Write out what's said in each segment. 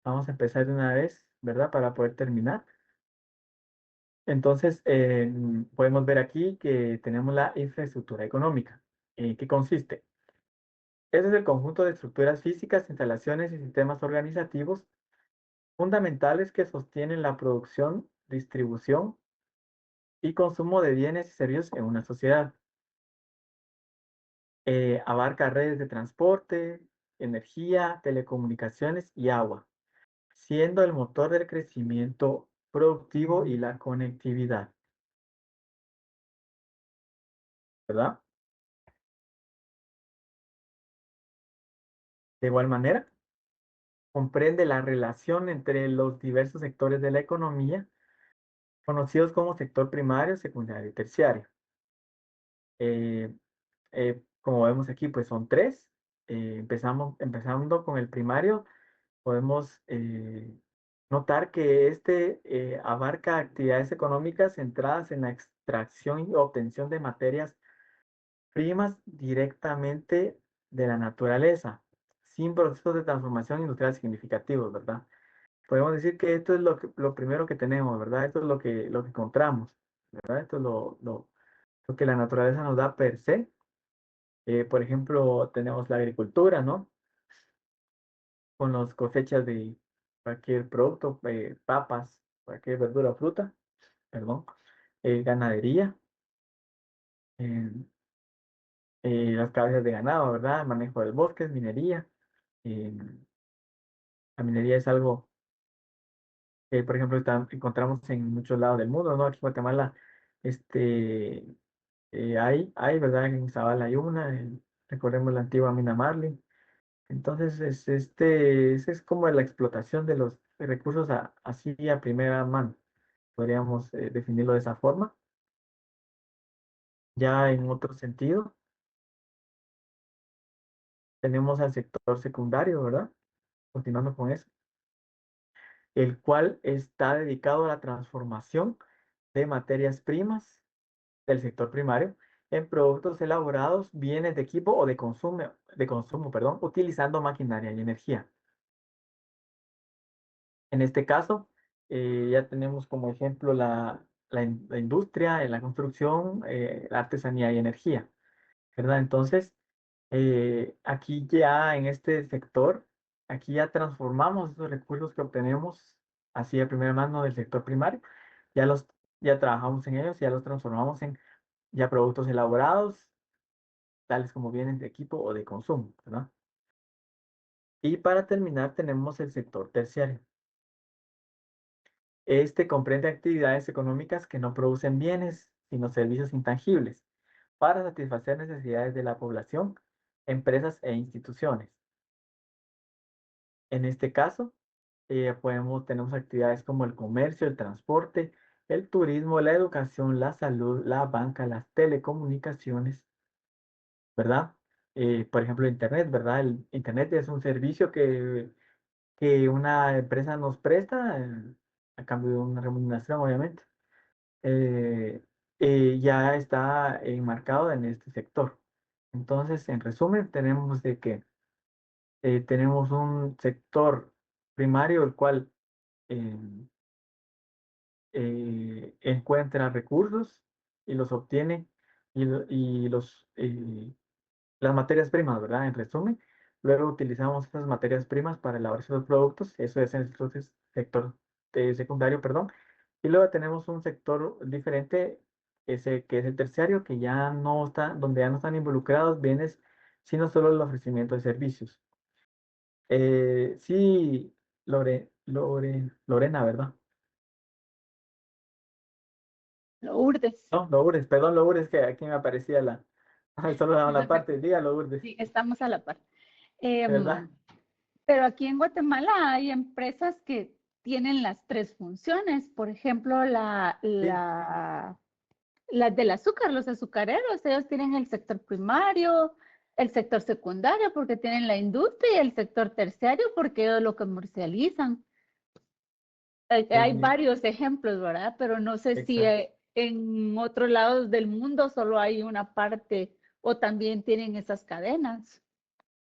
Vamos a empezar de una vez, ¿verdad? Para poder terminar. Entonces, podemos ver aquí que tenemos la infraestructura económica. ¿En qué consiste? Este es el conjunto de estructuras físicas, instalaciones y sistemas organizativos fundamentales que sostienen la producción, distribución y consumo de bienes y servicios en una sociedad. Abarca redes de transporte, energía, telecomunicaciones y agua, siendo el motor del crecimiento productivo y la conectividad, ¿verdad? De igual manera, comprende la relación entre los diversos sectores de la economía, conocidos como sector primario, secundario y terciario. Eh, como vemos aquí, pues son tres. Empezando con el primario, podemos notar que este abarca actividades económicas centradas en la extracción y obtención de materias primas directamente de la naturaleza, sin procesos de transformación industrial significativos, ¿verdad? Podemos decir que esto es lo primero que tenemos, ¿verdad? Esto es lo que encontramos, ¿verdad? Esto es lo que la naturaleza nos da per se. Por ejemplo, tenemos la agricultura, ¿no? Con las cosechas de cualquier producto, papas, cualquier verdura o fruta, perdón. Ganadería, eh, las cabezas de ganado, ¿verdad? Manejo del bosque, minería. eh, la minería es algo que, por ejemplo, encontramos en muchos lados del mundo, ¿no? Aquí en Guatemala, este, hay, ¿verdad? En Zabala hay una, recordemos la antigua mina Marley. Entonces, esa es como la explotación de los recursos así a primera mano. Podríamos definirlo de esa forma. Ya en otro sentido, tenemos al sector secundario, ¿verdad? Continuando con eso, el cual está dedicado a la transformación de materias primas del sector primario en productos elaborados, bienes de equipo o de consumo, perdón, utilizando maquinaria y energía. En este caso, ya tenemos como ejemplo la industria, la construcción, la artesanía y energía, ¿verdad? Entonces, aquí ya en este sector, aquí ya transformamos esos recursos que obtenemos así de primera mano del sector primario, ya los, ya trabajamos en ellos, ya los transformamos en ya productos elaborados, tales como bienes de equipo o de consumo, ¿verdad? Y para terminar tenemos el sector terciario. Este comprende actividades económicas que no producen bienes, sino servicios intangibles, para satisfacer necesidades de la población, empresas e instituciones. En este caso, tenemos actividades como el comercio, el transporte, el turismo, la educación, la salud, la banca, las telecomunicaciones, ¿verdad? Por ejemplo, Internet, ¿verdad? El Internet es un servicio que una empresa nos presta a cambio de una remuneración, obviamente. eh, ya está enmarcado en este sector. Entonces, en resumen, tenemos de que tenemos un sector primario, el cual eh, encuentra recursos y los obtiene y las materias primas, ¿verdad? En resumen, luego utilizamos esas materias primas para elaborar esos productos, eso es el sector secundario, perdón, y luego tenemos un sector diferente, ese que es el terciario, que ya no está, donde ya no están involucrados bienes, sino solo el ofrecimiento de servicios. Sí, Lorena, ¿verdad? Lourdes. No, Lourdes, perdón, Lourdes, que aquí me aparecía solo daba No se una parte, preocupe. diga Lourdes, Sí, estamos a la par. ¿verdad? Pero aquí en Guatemala hay empresas que tienen las tres funciones. Por ejemplo, Sí, las del azúcar, los azucareros, ellos tienen el sector primario, el sector secundario porque tienen la industria y el sector terciario porque ellos lo comercializan. Hay eh, varios ejemplos, ¿verdad? Pero no sé si exacto. en otros lados del mundo solo hay una parte o también tienen esas cadenas.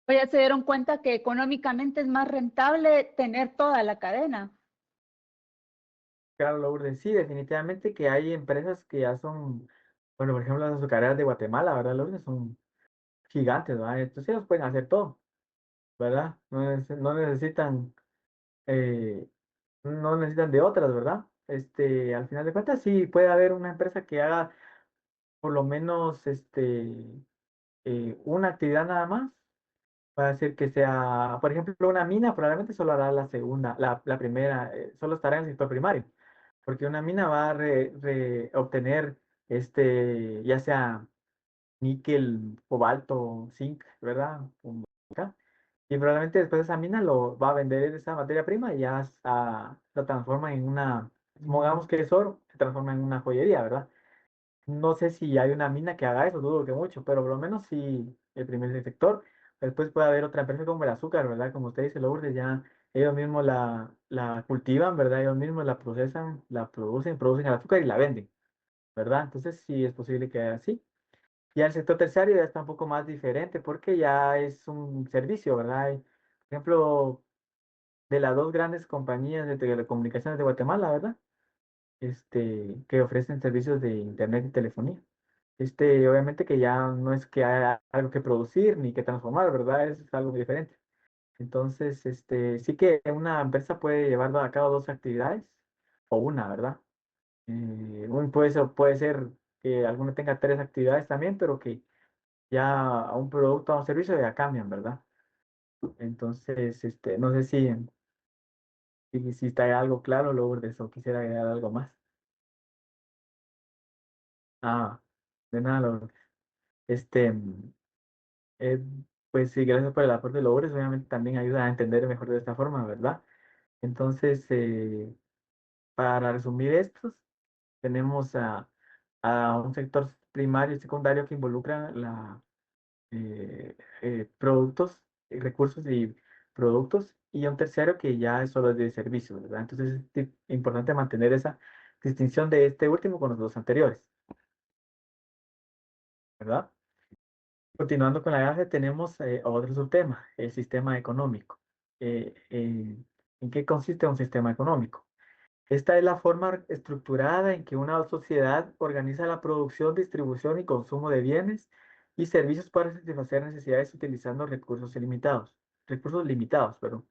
O ya se dieron cuenta que económicamente es más rentable tener toda la cadena. Claro, Lourdes, sí, definitivamente que hay empresas que ya son, bueno, por ejemplo, las azucareras de Guatemala, ¿verdad, Lourdes? Son gigantes, ¿verdad? Entonces ellos pueden hacer todo, ¿verdad? No necesitan, eh, no necesitan de otras, ¿verdad? Al final de cuentas, sí, puede haber una empresa que haga por lo menos, una actividad nada más. Puede ser que sea, por ejemplo, una mina probablemente solo hará la segunda, la primera, solo estará en el sector primario, porque una mina va a obtener, ya sea níquel, cobalto, zinc, ¿verdad? Acá. Y probablemente después esa mina lo va a vender esa materia prima y ya lo transforma en una, supongamos que es oro, se transforma en una joyería, ¿verdad? No sé si hay una mina que haga eso, dudo que mucho, pero por lo menos sí el primer sector. Después puede haber otra empresa como el azúcar, ¿verdad? Como usted dice, Lourdes, ya ellos mismos la cultivan, ¿verdad? Ellos mismos la procesan, la producen el azúcar y la venden, ¿verdad? Entonces sí es posible que haya así. Y el sector terciario ya está un poco más diferente porque ya es un servicio, ¿verdad? Por ejemplo, de las dos grandes compañías de telecomunicaciones de Guatemala, ¿verdad? Que ofrecen servicios de internet y telefonía. Obviamente que ya no es que haya algo que producir ni que transformar, ¿verdad? Es algo muy diferente. Entonces, sí que una empresa puede llevar a cabo dos actividades o una, ¿verdad? Puede ser que alguno tenga tres actividades también, pero que ya a un producto, a un servicio ya cambian, ¿verdad? Entonces, no sé si está algo claro, luego de eso quisiera agregar algo más. Ah, de nada, este, eh, pues sí, gracias por el aporte de Lourdes, obviamente también ayuda a entender mejor de esta forma, ¿verdad? Entonces, para resumir estos, tenemos a un sector primario y secundario que involucra productos, recursos y productos, y a un terciario que ya es solo de servicios, ¿verdad? Entonces es importante mantener esa distinción de este último con los dos anteriores, ¿verdad? Continuando con la clase, tenemos otro subtema, el sistema económico. ¿En qué consiste un sistema económico? Esta es la forma estructurada en que una sociedad organiza la producción, distribución y consumo de bienes y servicios para satisfacer necesidades utilizando recursos limitados, perdón.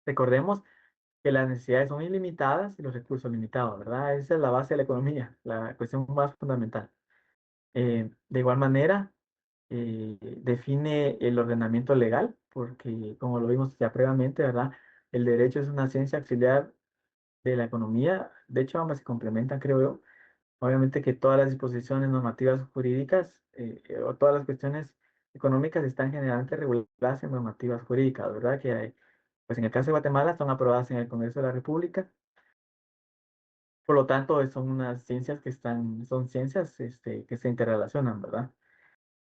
Recordemos que las necesidades son ilimitadas y los recursos limitados, ¿verdad? Esa es la base de la economía, la cuestión más fundamental. De igual manera, define el ordenamiento legal, porque como lo vimos ya previamente, ¿verdad? El derecho es una ciencia auxiliar de la economía. De hecho, ambas se complementan, creo yo. Obviamente que todas las disposiciones normativas jurídicas o todas las cuestiones económicas están generalmente reguladas en normativas jurídicas, ¿verdad? Pues en el caso de Guatemala son aprobadas en el Congreso de la República. Por lo tanto, son unas ciencias son ciencias que se interrelacionan, ¿verdad?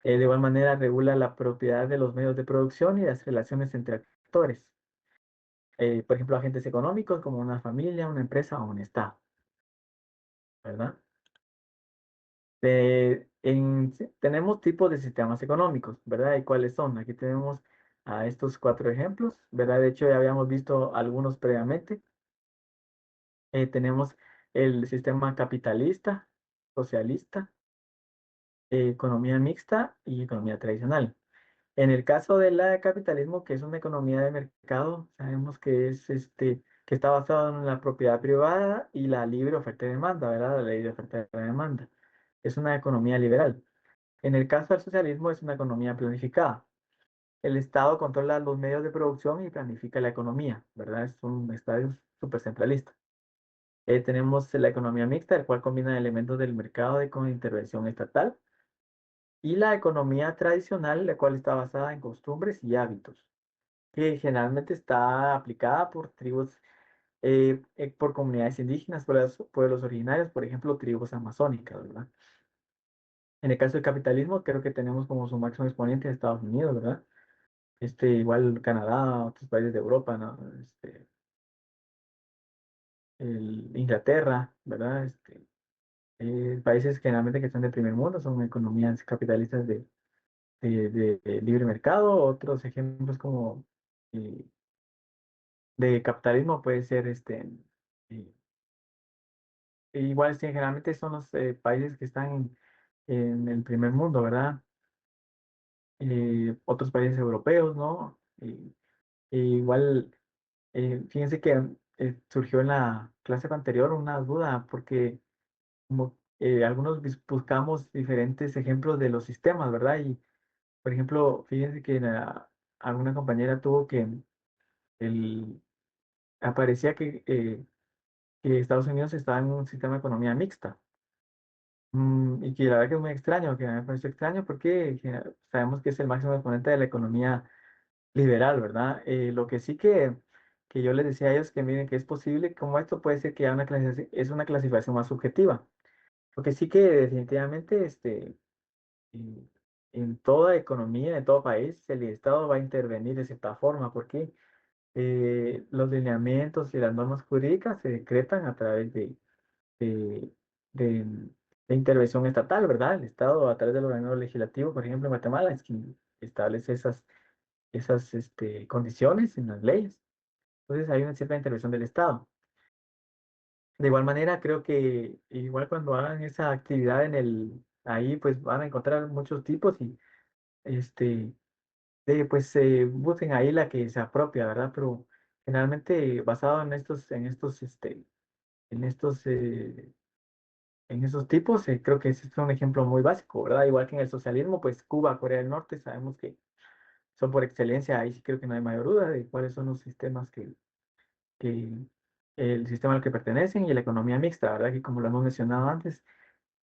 De igual manera, regula la propiedad de los medios de producción y las relaciones entre actores. Por ejemplo, agentes económicos como una familia, una empresa o un Estado, ¿verdad? Tenemos tipos de sistemas económicos, ¿verdad? ¿Y cuáles son? Aquí tenemos a estos cuatro ejemplos, ¿verdad? De hecho, ya habíamos visto algunos previamente. Tenemos el sistema capitalista, socialista, economía mixta y economía tradicional. En el caso del capitalismo, que es una economía de mercado, sabemos que que está basado en la propiedad privada y la libre oferta y demanda, ¿verdad? La ley de oferta y demanda. Es una economía liberal. En el caso del socialismo, es una economía planificada. El Estado controla los medios de producción y planifica la economía, ¿verdad? Es un Estado súper centralista. Tenemos la economía mixta, el cual combina elementos del mercado con intervención estatal, y la economía tradicional, la cual está basada en costumbres y hábitos, que generalmente está aplicada por tribus, por comunidades indígenas, por los pueblos originarios, por ejemplo, tribus amazónicas, ¿verdad? En el caso del capitalismo, creo que tenemos como su máximo exponente Estados Unidos, ¿verdad? Igual Canadá, otros países de Europa, ¿no? Inglaterra, ¿verdad? Países generalmente que son del primer mundo, son economías capitalistas de libre mercado. Otros ejemplos como eh, de capitalismo puede ser eh, igual generalmente son los países que están en el primer mundo, ¿verdad? Otros países europeos, ¿no? Igual, fíjense que surgió en la clase anterior una duda, porque como algunos buscamos diferentes ejemplos de los sistemas, ¿verdad? Y, por ejemplo, fíjense que alguna compañera tuvo que el, aparecía que Estados Unidos estaba en un sistema de economía mixta. Y que la verdad que es muy extraño, que me parece extraño porque sabemos que es el máximo exponente de la economía liberal, ¿verdad? Lo que sí que yo les decía a ellos que miren que es posible, como esto puede ser que haya una clasificación, es una clasificación más subjetiva, porque sí que definitivamente en, en toda economía, en todo país, el Estado va a intervenir de cierta forma, porque los lineamientos y las normas jurídicas se decretan a través de, de, de intervención estatal, ¿verdad? El Estado, a través del organismo legislativo, por ejemplo, en Guatemala, es quien establece esas condiciones en las leyes. Entonces hay una cierta intervención del Estado. De igual manera, creo que igual cuando hagan esa actividad ahí pues van a encontrar muchos tipos y este, pues busquen ahí la que se apropia, ¿verdad? Pero generalmente basado en estos, en esos tipos, creo que ese es un ejemplo muy básico, ¿verdad? Igual que en el socialismo, pues Cuba, Corea del Norte, sabemos que son por excelencia, ahí sí creo que no hay mayor duda de cuáles son los sistemas que el sistema al que pertenecen y la economía mixta, ¿verdad? Que como lo hemos mencionado antes,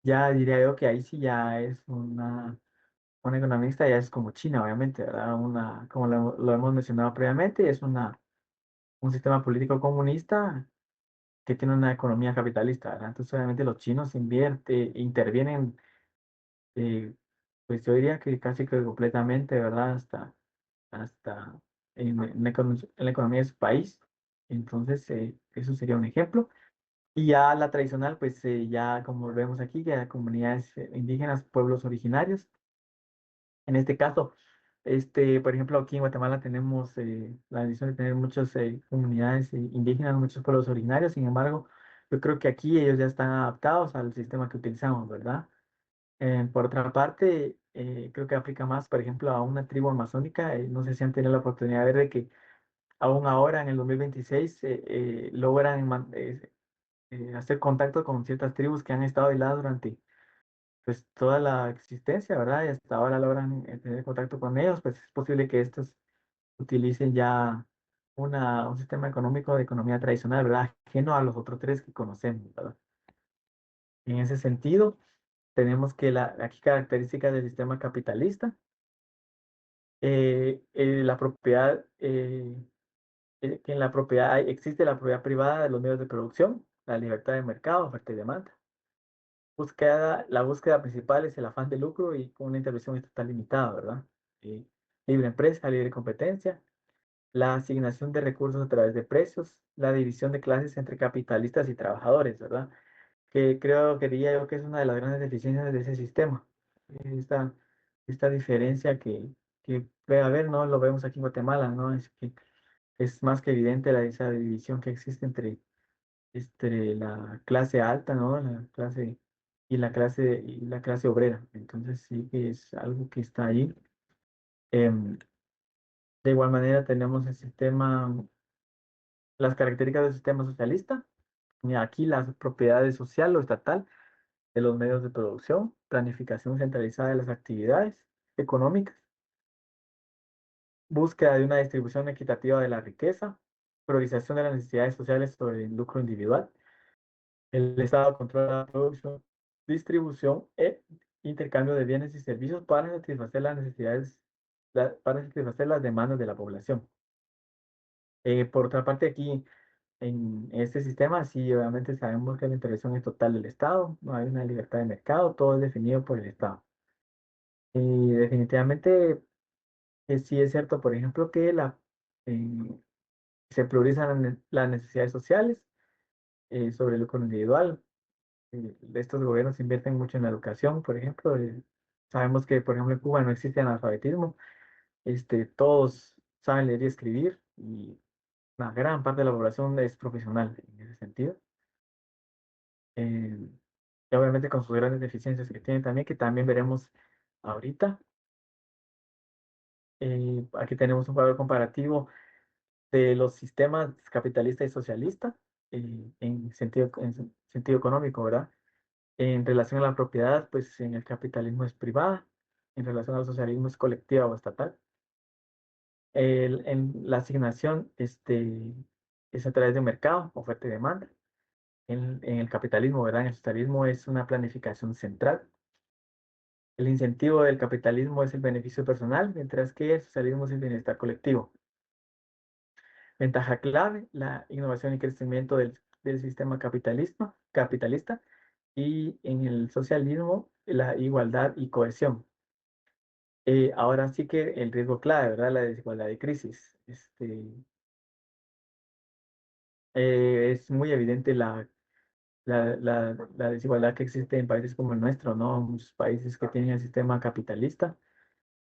ya diría yo que ahí sí ya es una economía mixta, ya es como China, obviamente, ¿verdad? Como lo hemos mencionado previamente, es un sistema político comunista que tiene una economía capitalista, ¿verdad? Entonces, obviamente, los chinos intervienen, eh, pues yo diría que casi que completamente, ¿verdad? Hasta en la economía de su país. Entonces, eso sería un ejemplo. Y ya la tradicional, pues ya como vemos aquí, que comunidades indígenas, pueblos originarios. En este caso, por ejemplo, aquí en Guatemala tenemos la bendición de tener muchas comunidades indígenas, muchos pueblos originarios. Sin embargo, yo creo que aquí ellos ya están adaptados al sistema que utilizamos, ¿verdad? Por otra parte, creo que aplica más, por ejemplo, a una tribu amazónica. No sé si han tenido la oportunidad de ver de que aún ahora, en el 2026, logran hacer contacto con ciertas tribus que han estado aisladas durante pues, toda la existencia, ¿verdad? Y hasta ahora logran tener contacto con ellos, pues es posible que estos utilicen ya un sistema económico de economía tradicional, ¿verdad? Ajeno a los otros tres que conocemos, ¿verdad? En ese sentido, tenemos que aquí características del sistema capitalista, la propiedad, que en la propiedad existe la propiedad privada de los medios de producción, la libertad de mercado, oferta y demanda. La búsqueda principal es el afán de lucro y con una intervención estatal limitada, ¿verdad? Eh, Libre empresa, libre competencia, la asignación de recursos a través de precios, la división de clases entre capitalistas y trabajadores, ¿verdad? Que creo que diría yo que es una de las grandes deficiencias de ese sistema. Esta, esta diferencia que puede haber, ¿no? Lo vemos aquí en Guatemala, ¿no? Es que es más que evidente esa división que existe entre la clase alta, ¿no? Y la clase obrera. Entonces sí que es algo que está ahí. Em, de igual manera tenemos las características del sistema socialista. Y aquí las propiedades social o estatal de los medios de producción, planificación centralizada de las actividades económicas, búsqueda de una distribución equitativa de la riqueza, priorización de las necesidades sociales sobre el lucro individual. El Estado controla la producción, distribución e intercambio de bienes y servicios para satisfacer las necesidades, para satisfacer las demandas de la población. Por otra parte, aquí en este sistema, sí, obviamente sabemos que la intervención es total del Estado, no hay una libertad de mercado, todo es definido por el Estado. Y definitivamente sí es cierto, por ejemplo, que eh, se priorizan las necesidades sociales sobre el lucro individual. Estos gobiernos invierten mucho en la educación, por ejemplo. Sabemos que, por ejemplo, en Cuba no existe analfabetismo, todos saben leer y escribir y una gran parte de la población es profesional en ese sentido. Eh, y obviamente con sus grandes deficiencias que tienen también, que también veremos ahorita. Aquí tenemos un valor comparativo de los sistemas capitalista y socialista en sentido económico, ¿verdad? En relación a la propiedad, pues en el capitalismo es privada, en relación al socialismo es colectiva o estatal. En la asignación es a través de un mercado, oferta y demanda. En el capitalismo, ¿verdad? En el socialismo es una planificación central. El incentivo del capitalismo es el beneficio personal, mientras que el socialismo es el bienestar colectivo. Ventaja clave, la innovación y crecimiento del sistema capitalista y en el socialismo la igualdad y cohesión. Ahora sí que el riesgo clave, ¿verdad? La desigualdad y crisis. Es muy evidente la desigualdad que existe en países como el nuestro, ¿no? Muchos países que tienen el sistema capitalista.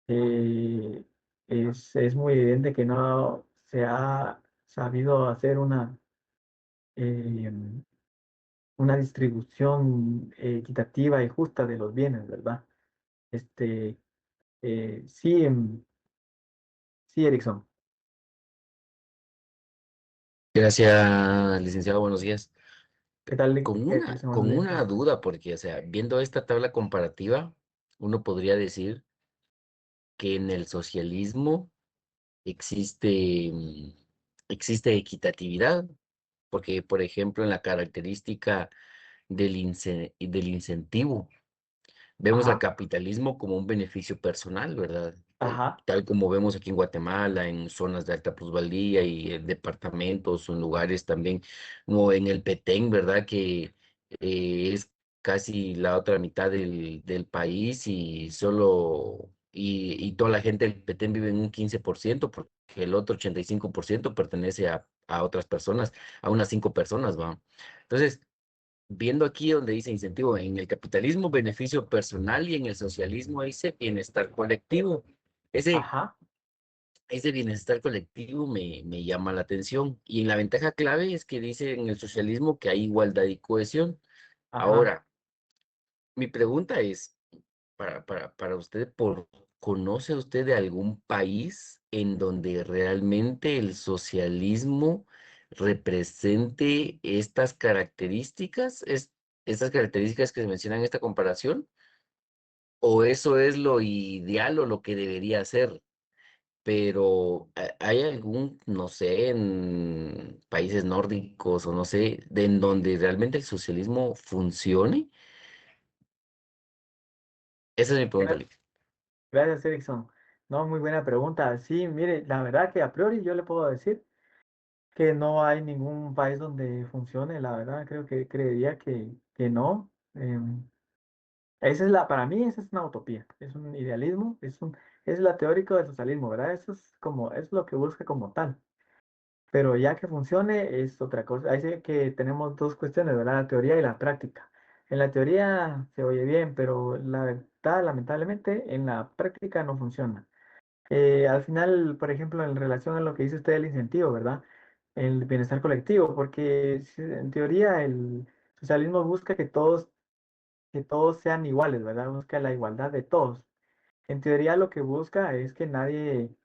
eh, es muy evidente que no se ha sabido hacer eh, una distribución equitativa y justa de los bienes, ¿verdad? Este, sí, sí, Erickson. Gracias, licenciado, buenos días. ¿Qué tal, Erickson? Buenos Con días. una duda, porque, o sea, viendo esta tabla comparativa, uno podría decir que en el socialismo existe, existe equitatividad, porque, por ejemplo, en la característica del incentivo, vemos al Ajá, capitalismo como un beneficio personal, ¿verdad? ajá, Tal como vemos aquí en Guatemala, en zonas de alta plusvalía y en departamentos o en lugares también, como en el Petén, ¿verdad? Que es casi la otra mitad del país y y toda la gente del Petén vive en un 15% porque el otro 85% pertenece a otras personas, a unas 5 personas, ¿va? Entonces, viendo aquí donde dice incentivo, en el capitalismo beneficio personal y en el socialismo dice bienestar colectivo. Ese, ajá, ese bienestar colectivo me llama la atención. Y en la ventaja clave es que dice en el socialismo que hay igualdad y cohesión. ajá, Ahora, mi pregunta es, para usted, ¿conoce usted de algún país en donde realmente el socialismo represente estas características, estas características que se mencionan en esta comparación? ¿O eso es lo ideal o lo que debería ser? Pero ¿hay algún, no sé, en países nórdicos o no sé, en donde realmente el socialismo funcione? Esa es mi pregunta, Gra- Lick. gracias, Erickson. No, muy buena pregunta. Sí, mire, la verdad que a priori yo le puedo decir que no hay ningún país donde funcione, la verdad, creo que creería que no. Para mí esa es una utopía, es un idealismo, es la teórico del socialismo, ¿verdad? Eso es como, es lo que busca como tal. Pero ya que funcione es otra cosa. Ahí sí que tenemos dos cuestiones, ¿verdad? La teoría y la práctica. En la teoría se oye bien, pero la verdad, lamentablemente, en la práctica no funciona. Al final, por ejemplo, en relación a lo que dice usted del incentivo, ¿verdad? El bienestar colectivo, porque en teoría el socialismo busca que todos sean iguales, ¿verdad? Busca la igualdad de todos. En teoría lo que busca es que nadie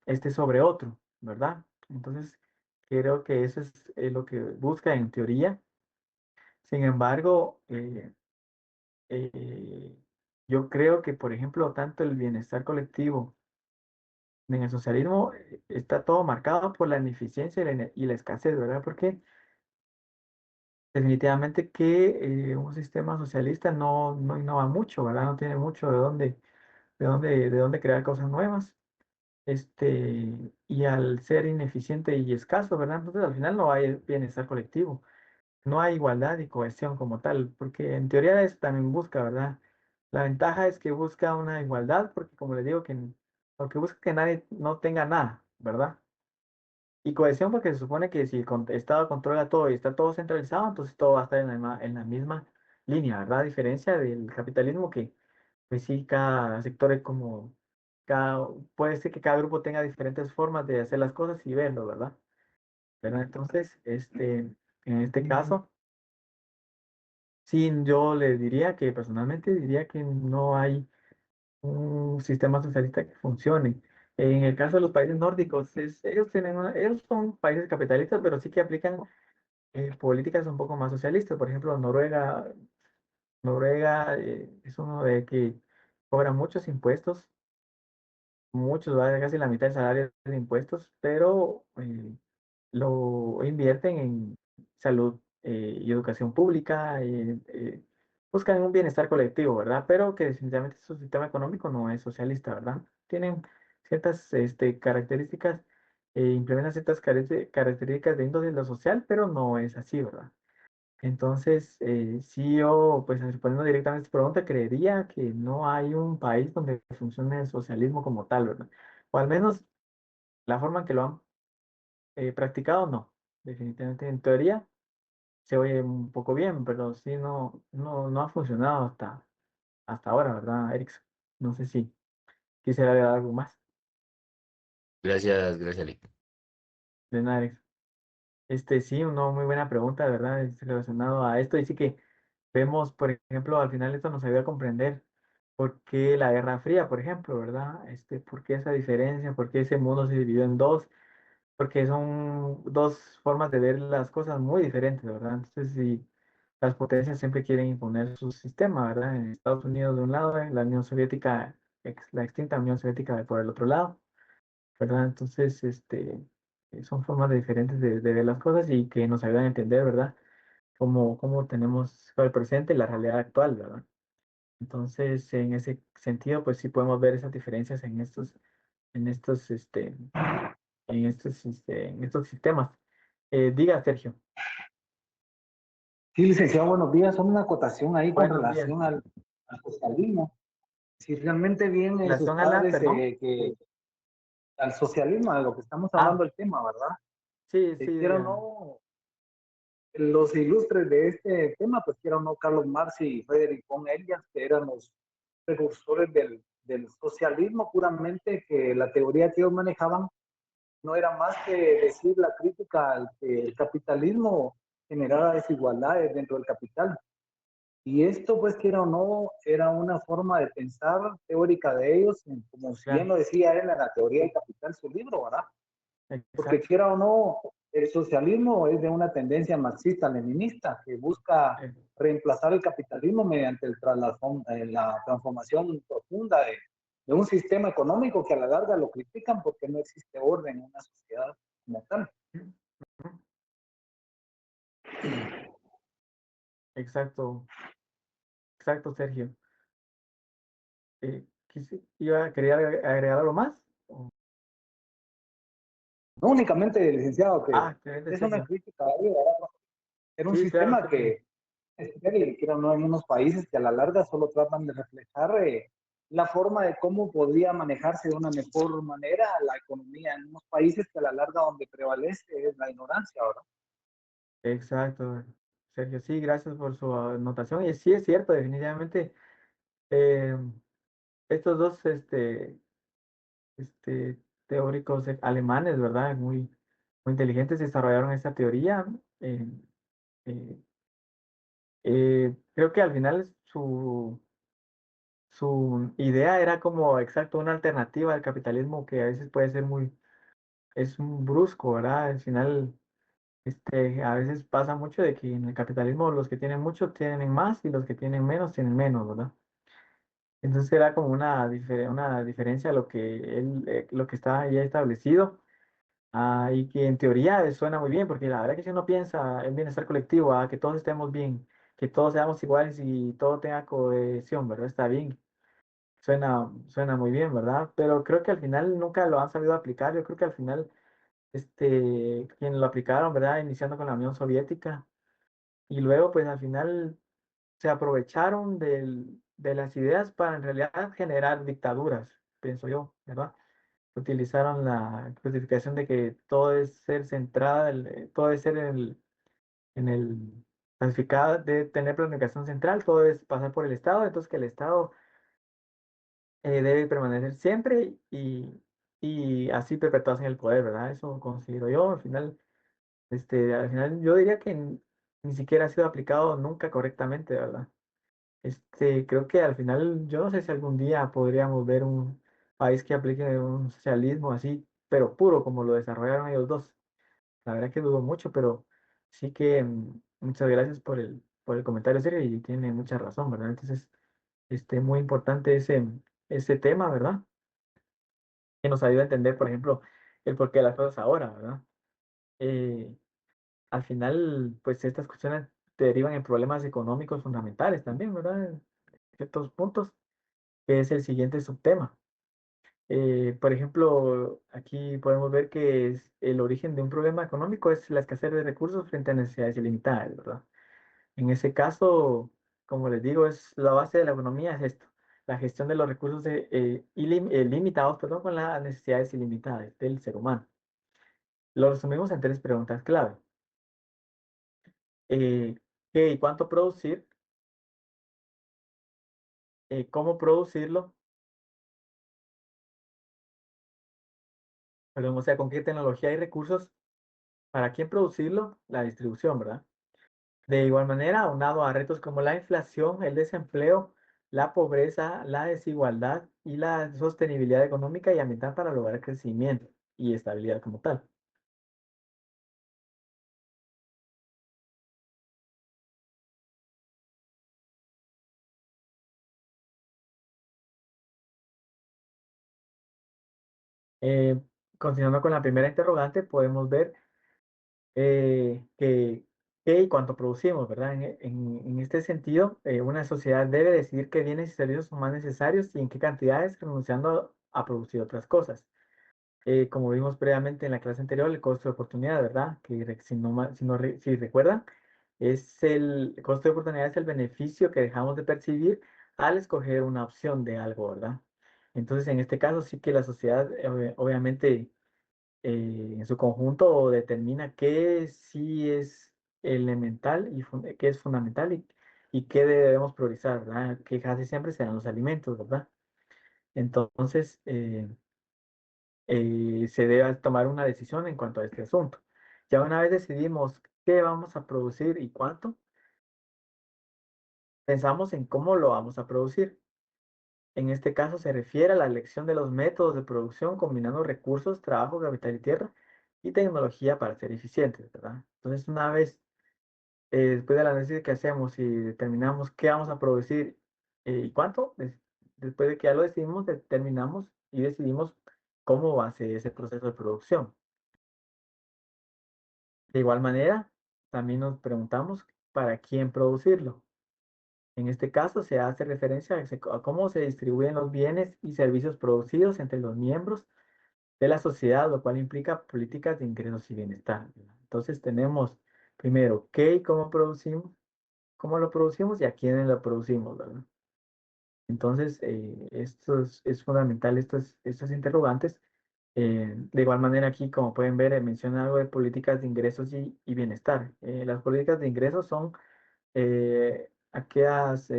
esté sobre otro, ¿verdad? Entonces, creo que eso es lo que busca en teoría. Sin embargo, eh, yo creo que, por ejemplo, tanto el bienestar colectivo en el socialismo está todo marcado por la ineficiencia y la escasez, ¿verdad? Porque definitivamente que un sistema socialista no innova mucho, ¿verdad? No tiene mucho de dónde crear cosas nuevas. Y al ser ineficiente y escaso, ¿verdad? Entonces al final no hay bienestar colectivo, no hay igualdad y cohesión como tal, porque en teoría eso también busca, ¿verdad? La ventaja es que busca una igualdad, porque como les digo, porque busca que nadie no tenga nada, ¿verdad? Y cohesión porque se supone que si el Estado controla todo y está todo centralizado, entonces todo va a estar en la misma línea, ¿verdad? A diferencia del capitalismo pues sí, cada sector es como, puede ser que cada grupo tenga diferentes formas de hacer las cosas y verlo, ¿verdad? ¿Verdad? Entonces, en este caso, sí, yo le diría que personalmente diría que no hay un sistema socialista que funcione. En el caso de los países nórdicos, ellos son países capitalistas, pero sí que aplican políticas un poco más socialistas. Por ejemplo, Noruega es uno de que cobra muchos impuestos, muchos, ¿verdad? Casi la mitad del salario de impuestos, pero lo invierten en salud y educación pública, buscan un bienestar colectivo, ¿verdad? Pero que definitivamente su sistema económico no es socialista, ¿verdad? Tienen ciertas características, implementan ciertas características de índole lo social, pero no es así, ¿verdad? Entonces, sí, yo, pues respondiendo directamente a esta pregunta, creería que no hay un país donde funcione el socialismo como tal, ¿verdad? O al menos la forma en que lo han practicado, no. Definitivamente, en teoría, se oye un poco bien, pero sí, no ha funcionado hasta ahora, ¿verdad, Erickson? No sé si quisiera agregar algo más. Gracias, gracias, Ali. De nada, Erickson. Sí, una muy buena pregunta, ¿verdad? Es relacionado a esto. Y sí que vemos, por ejemplo, al final esto nos ayuda a comprender por qué la Guerra Fría, por ejemplo, ¿verdad? Por qué esa diferencia, por qué ese mundo se dividió en dos, porque son dos formas de ver las cosas muy diferentes, ¿verdad? Entonces, si las potencias siempre quieren imponer su sistema, ¿verdad? En Estados Unidos de un lado, en la Unión Soviética, la extinta Unión Soviética por el otro lado, ¿verdad? Entonces, son formas diferentes de ver las cosas y que nos ayudan a entender, ¿verdad? Cómo tenemos el presente y la realidad actual, ¿verdad? Entonces, en ese sentido, pues sí podemos ver esas diferencias en estos, en estos sistemas. Diga, Sergio. Sí, licenciado, buenos días. Son una acotación ahí con Buenos días. relación al socialismo. Si realmente bien sus Relación a la, padres perdón. que al socialismo, de lo que estamos Ah, hablando el tema, ¿verdad? sí, sí, Quiero diga. no, los ilustres de este tema, pues quiero no, Carlos Marx y Frederick von Engels, que eran los precursores del socialismo, puramente que la teoría que ellos manejaban no era más que decir la crítica al que el capitalismo generara desigualdades dentro del capital. Y esto, pues, quiera o no, era una forma de pensar teórica de ellos, como si bien Claro, lo decía él en la teoría del capital, su libro, ¿verdad? Porque exacto. quiera o no, el socialismo es de una tendencia marxista-leninista que busca Eh, reemplazar el capitalismo mediante la transformación profunda de un sistema económico que a la larga lo critican porque no existe orden en una sociedad como tal. Exacto, exacto, Sergio. ¿Quería agregar algo más? No únicamente, licenciado, que Excelente, es una Sergio. crítica de ello, ¿verdad? Era un Sí, claro, sistema Sergio. que quiero no, en unos países que a la larga solo tratan de reflejar la forma de cómo podría manejarse de una mejor manera la economía en unos países que a la larga donde prevalece es la ignorancia, ¿verdad? Exacto, Sergio. Sí, gracias por su anotación. Y sí es cierto, definitivamente. eh, Estos dos este, teóricos alemanes, ¿verdad? Muy inteligentes, desarrollaron esta teoría. eh, eh, Creo que al final su idea era como exacto una alternativa al capitalismo que a veces puede ser es un brusco, ¿verdad? Al final, a veces pasa mucho de que en el capitalismo los que tienen mucho tienen más y los que tienen menos tienen menos, ¿verdad? Entonces era como una diferencia a lo que está ya establecido. Y que en teoría suena muy bien, porque la verdad que si uno piensa en bienestar colectivo, que todos estemos bien, que todos seamos iguales y todo tenga cohesión, ¿verdad? Está bien, suena muy bien, ¿verdad? Pero creo que al final nunca lo han sabido aplicar. Yo creo que al final, quienes lo aplicaron, ¿verdad? Iniciando con la Unión Soviética y luego, pues al final se aprovecharon de las ideas para en realidad generar dictaduras, pienso yo, ¿verdad? Utilizaron la justificación de que todo es ser centrada, todo es ser en el planificado de tener planificación central, todo es pasar por el Estado, entonces que el Estado debe permanecer siempre y así perpetuarse en el poder, ¿verdad? Eso considero yo. Al final yo diría que ni siquiera ha sido aplicado nunca correctamente, ¿verdad? Creo que al final, yo no sé si algún día podríamos ver un país que aplique un socialismo así, pero puro, como lo desarrollaron ellos dos. La verdad que dudo mucho, pero sí que muchas gracias por el comentario, Sergio, y tiene mucha razón, ¿verdad? Entonces, muy importante ese tema, ¿verdad? Que nos ayuda a entender, por ejemplo, el porqué de las cosas ahora, ¿verdad? Eh, Al final, pues estas cuestiones derivan en problemas económicos fundamentales también, ¿verdad? En ciertos puntos, que es el siguiente subtema. Por ejemplo, aquí podemos ver que el origen de un problema económico es la escasez de recursos frente a necesidades ilimitadas, ¿verdad? En ese caso, como les digo, es la base de la economía es esto, la gestión de los recursos limitados, perdón, con las necesidades ilimitadas del ser humano. Lo resumimos en tres preguntas clave. Eh, ¿Qué y cuánto producir? ¿Cómo producirlo? Perdón, o sea, ¿con qué tecnología y recursos? ¿Para quién producirlo? La distribución, ¿verdad? De igual manera, aunado a retos como la inflación, el desempleo, la pobreza, la desigualdad y la sostenibilidad económica y ambiental para lograr crecimiento y estabilidad como tal. Eh, Continuando con la primera interrogante, podemos ver qué y cuánto producimos, ¿verdad? En este sentido, una sociedad debe decidir qué bienes y servicios son más necesarios y en qué cantidades, renunciando a producir otras cosas. Como vimos previamente en la clase anterior, el costo de oportunidad, ¿verdad? Si no, si recuerdan, el costo de oportunidad es el beneficio que dejamos de percibir al escoger una opción de algo, ¿verdad? Entonces, en este caso sí que la sociedad, obviamente, en su conjunto determina qué sí es elemental y qué es fundamental y qué debemos priorizar, ¿verdad? Que casi siempre serán los alimentos, ¿verdad? Entonces, se debe tomar una decisión en cuanto a este asunto. Ya una vez decidimos qué vamos a producir y cuánto, pensamos en cómo lo vamos a producir. En este caso se refiere a la elección de los métodos de producción combinando recursos, trabajo, capital y tierra y tecnología para ser eficientes, ¿verdad? Entonces, una vez después del análisis que hacemos y determinamos qué vamos a producir y cuánto, después de que ya lo decidimos, determinamos y decidimos cómo va a ser ese proceso de producción. De igual manera, también nos preguntamos para quién producirlo. En este caso, se hace referencia a cómo se distribuyen los bienes y servicios producidos entre los miembros de la sociedad, lo cual implica políticas de ingresos y bienestar, ¿verdad? Entonces, tenemos primero qué y cómo producimos, cómo lo producimos y a quiénes lo producimos, ¿verdad? Entonces, esto es fundamental, estos interrogantes. De igual manera, aquí, como pueden ver, menciona algo de políticas de ingresos y bienestar. Las políticas de ingresos son aquellas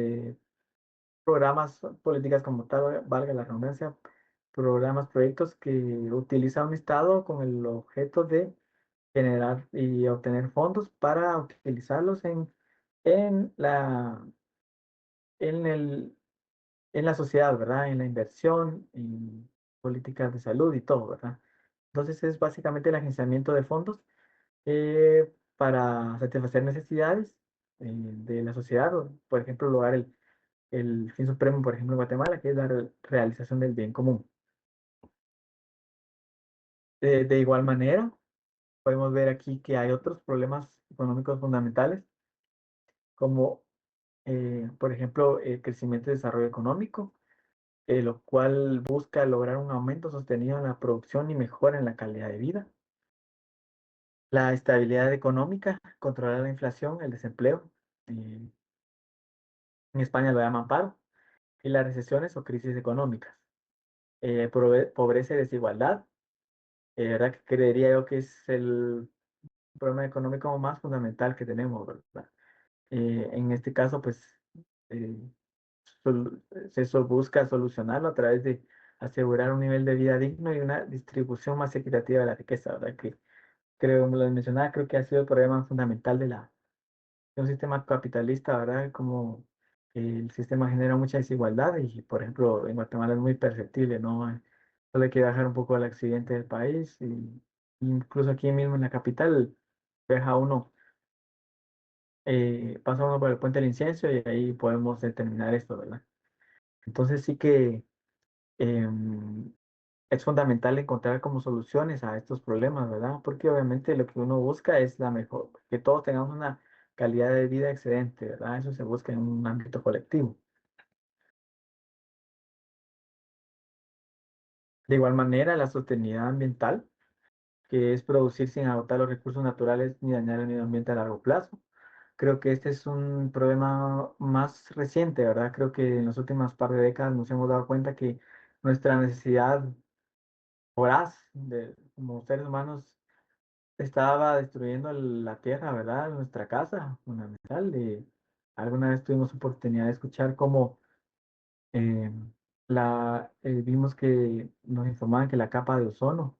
programas, políticas como tal, valga la redundancia, programas, proyectos que utiliza un Estado con el objeto de generar y obtener fondos para utilizarlos en la, en el, en la sociedad, ¿verdad? En la inversión, en políticas de salud y todo, ¿verdad? Entonces es básicamente el agenciamiento de fondos para satisfacer necesidades de la sociedad, o, por ejemplo, lograr el fin supremo, por ejemplo, en Guatemala, que es la realización del bien común. De igual manera, podemos ver aquí que hay otros problemas económicos fundamentales, como, por ejemplo, el crecimiento y desarrollo económico, lo cual busca lograr un aumento sostenido en la producción y mejora en la calidad de vida. La estabilidad económica, controlar la inflación, el desempleo, en España lo llaman paro, y las recesiones o crisis económicas. Pobreza y desigualdad, ¿verdad? Que creería yo que es el problema económico más fundamental que tenemos, ¿verdad? En este caso, pues, eh, eso busca solucionarlo a través de asegurar un nivel de vida digno y una distribución más equitativa de la riqueza, ¿verdad? Que creo, como lo mencionaba, creo que ha sido el problema fundamental de un sistema capitalista, ¿verdad? Como el sistema genera mucha desigualdad y, por ejemplo, en Guatemala es muy perceptible, ¿no? Solo hay que bajar un poco el accidente del país y incluso aquí mismo en la capital, deja uno, pasa uno por el puente del Incienso y ahí podemos determinar esto, ¿verdad? Entonces sí que em, es fundamental encontrar como soluciones a estos problemas, ¿verdad? Porque obviamente lo que uno busca es la mejor, que todos tengamos una calidad de vida excelente, ¿verdad? Eso se busca en un ámbito colectivo. De igual manera, la sostenibilidad ambiental, que es producir sin agotar los recursos naturales ni dañar el medio ambiente a largo plazo. Creo que este es un problema más reciente, ¿verdad? Creo que en las últimas par de décadas nos hemos dado cuenta que nuestra necesidad voraz como seres humanos estaba destruyendo la tierra, ¿verdad? Nuestra casa, fundamental. Alguna vez tuvimos oportunidad de escuchar cómo eh, vimos que nos informaban que la capa de ozono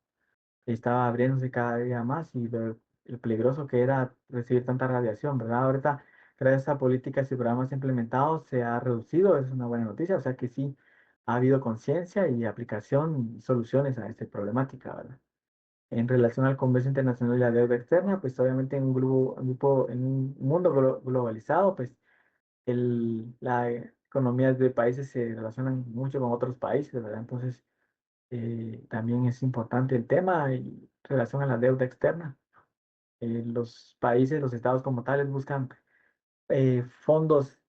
estaba abriéndose cada día más y lo peligroso que era recibir tanta radiación, ¿verdad? Ahorita, gracias a políticas y programas implementados, se ha reducido, es una buena noticia, o sea que sí ha habido conciencia y aplicación y soluciones a esta problemática, ¿verdad? En relación al comercio internacional y la deuda externa, pues obviamente en en un mundo globalizado, pues la economía de países se relacionan mucho con otros países, ¿verdad? Entonces, también es importante el tema en relación a la deuda externa. Los países, los estados como tales, buscan fondos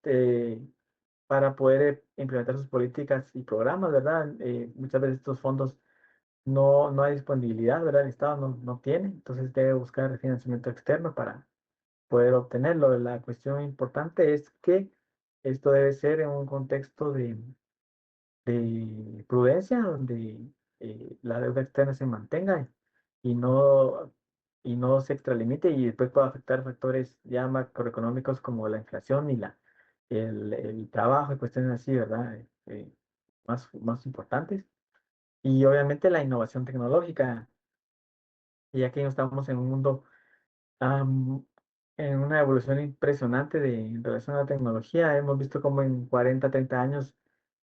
para poder implementar sus políticas y programas, ¿verdad? Muchas veces estos fondos no hay disponibilidad, ¿verdad? El Estado no tiene, entonces debe buscar financiamiento externo para poder obtenerlo. La cuestión importante es que esto debe ser en un contexto de prudencia, donde la deuda externa se mantenga y no, y no se extralimite y después pueda afectar factores ya macroeconómicos como la inflación y el trabajo y cuestiones así, ¿verdad? Más importantes. Y obviamente la innovación tecnológica, ya que estamos en un mundo, am, en una evolución impresionante en relación a la tecnología. Hemos visto como en 40 30 años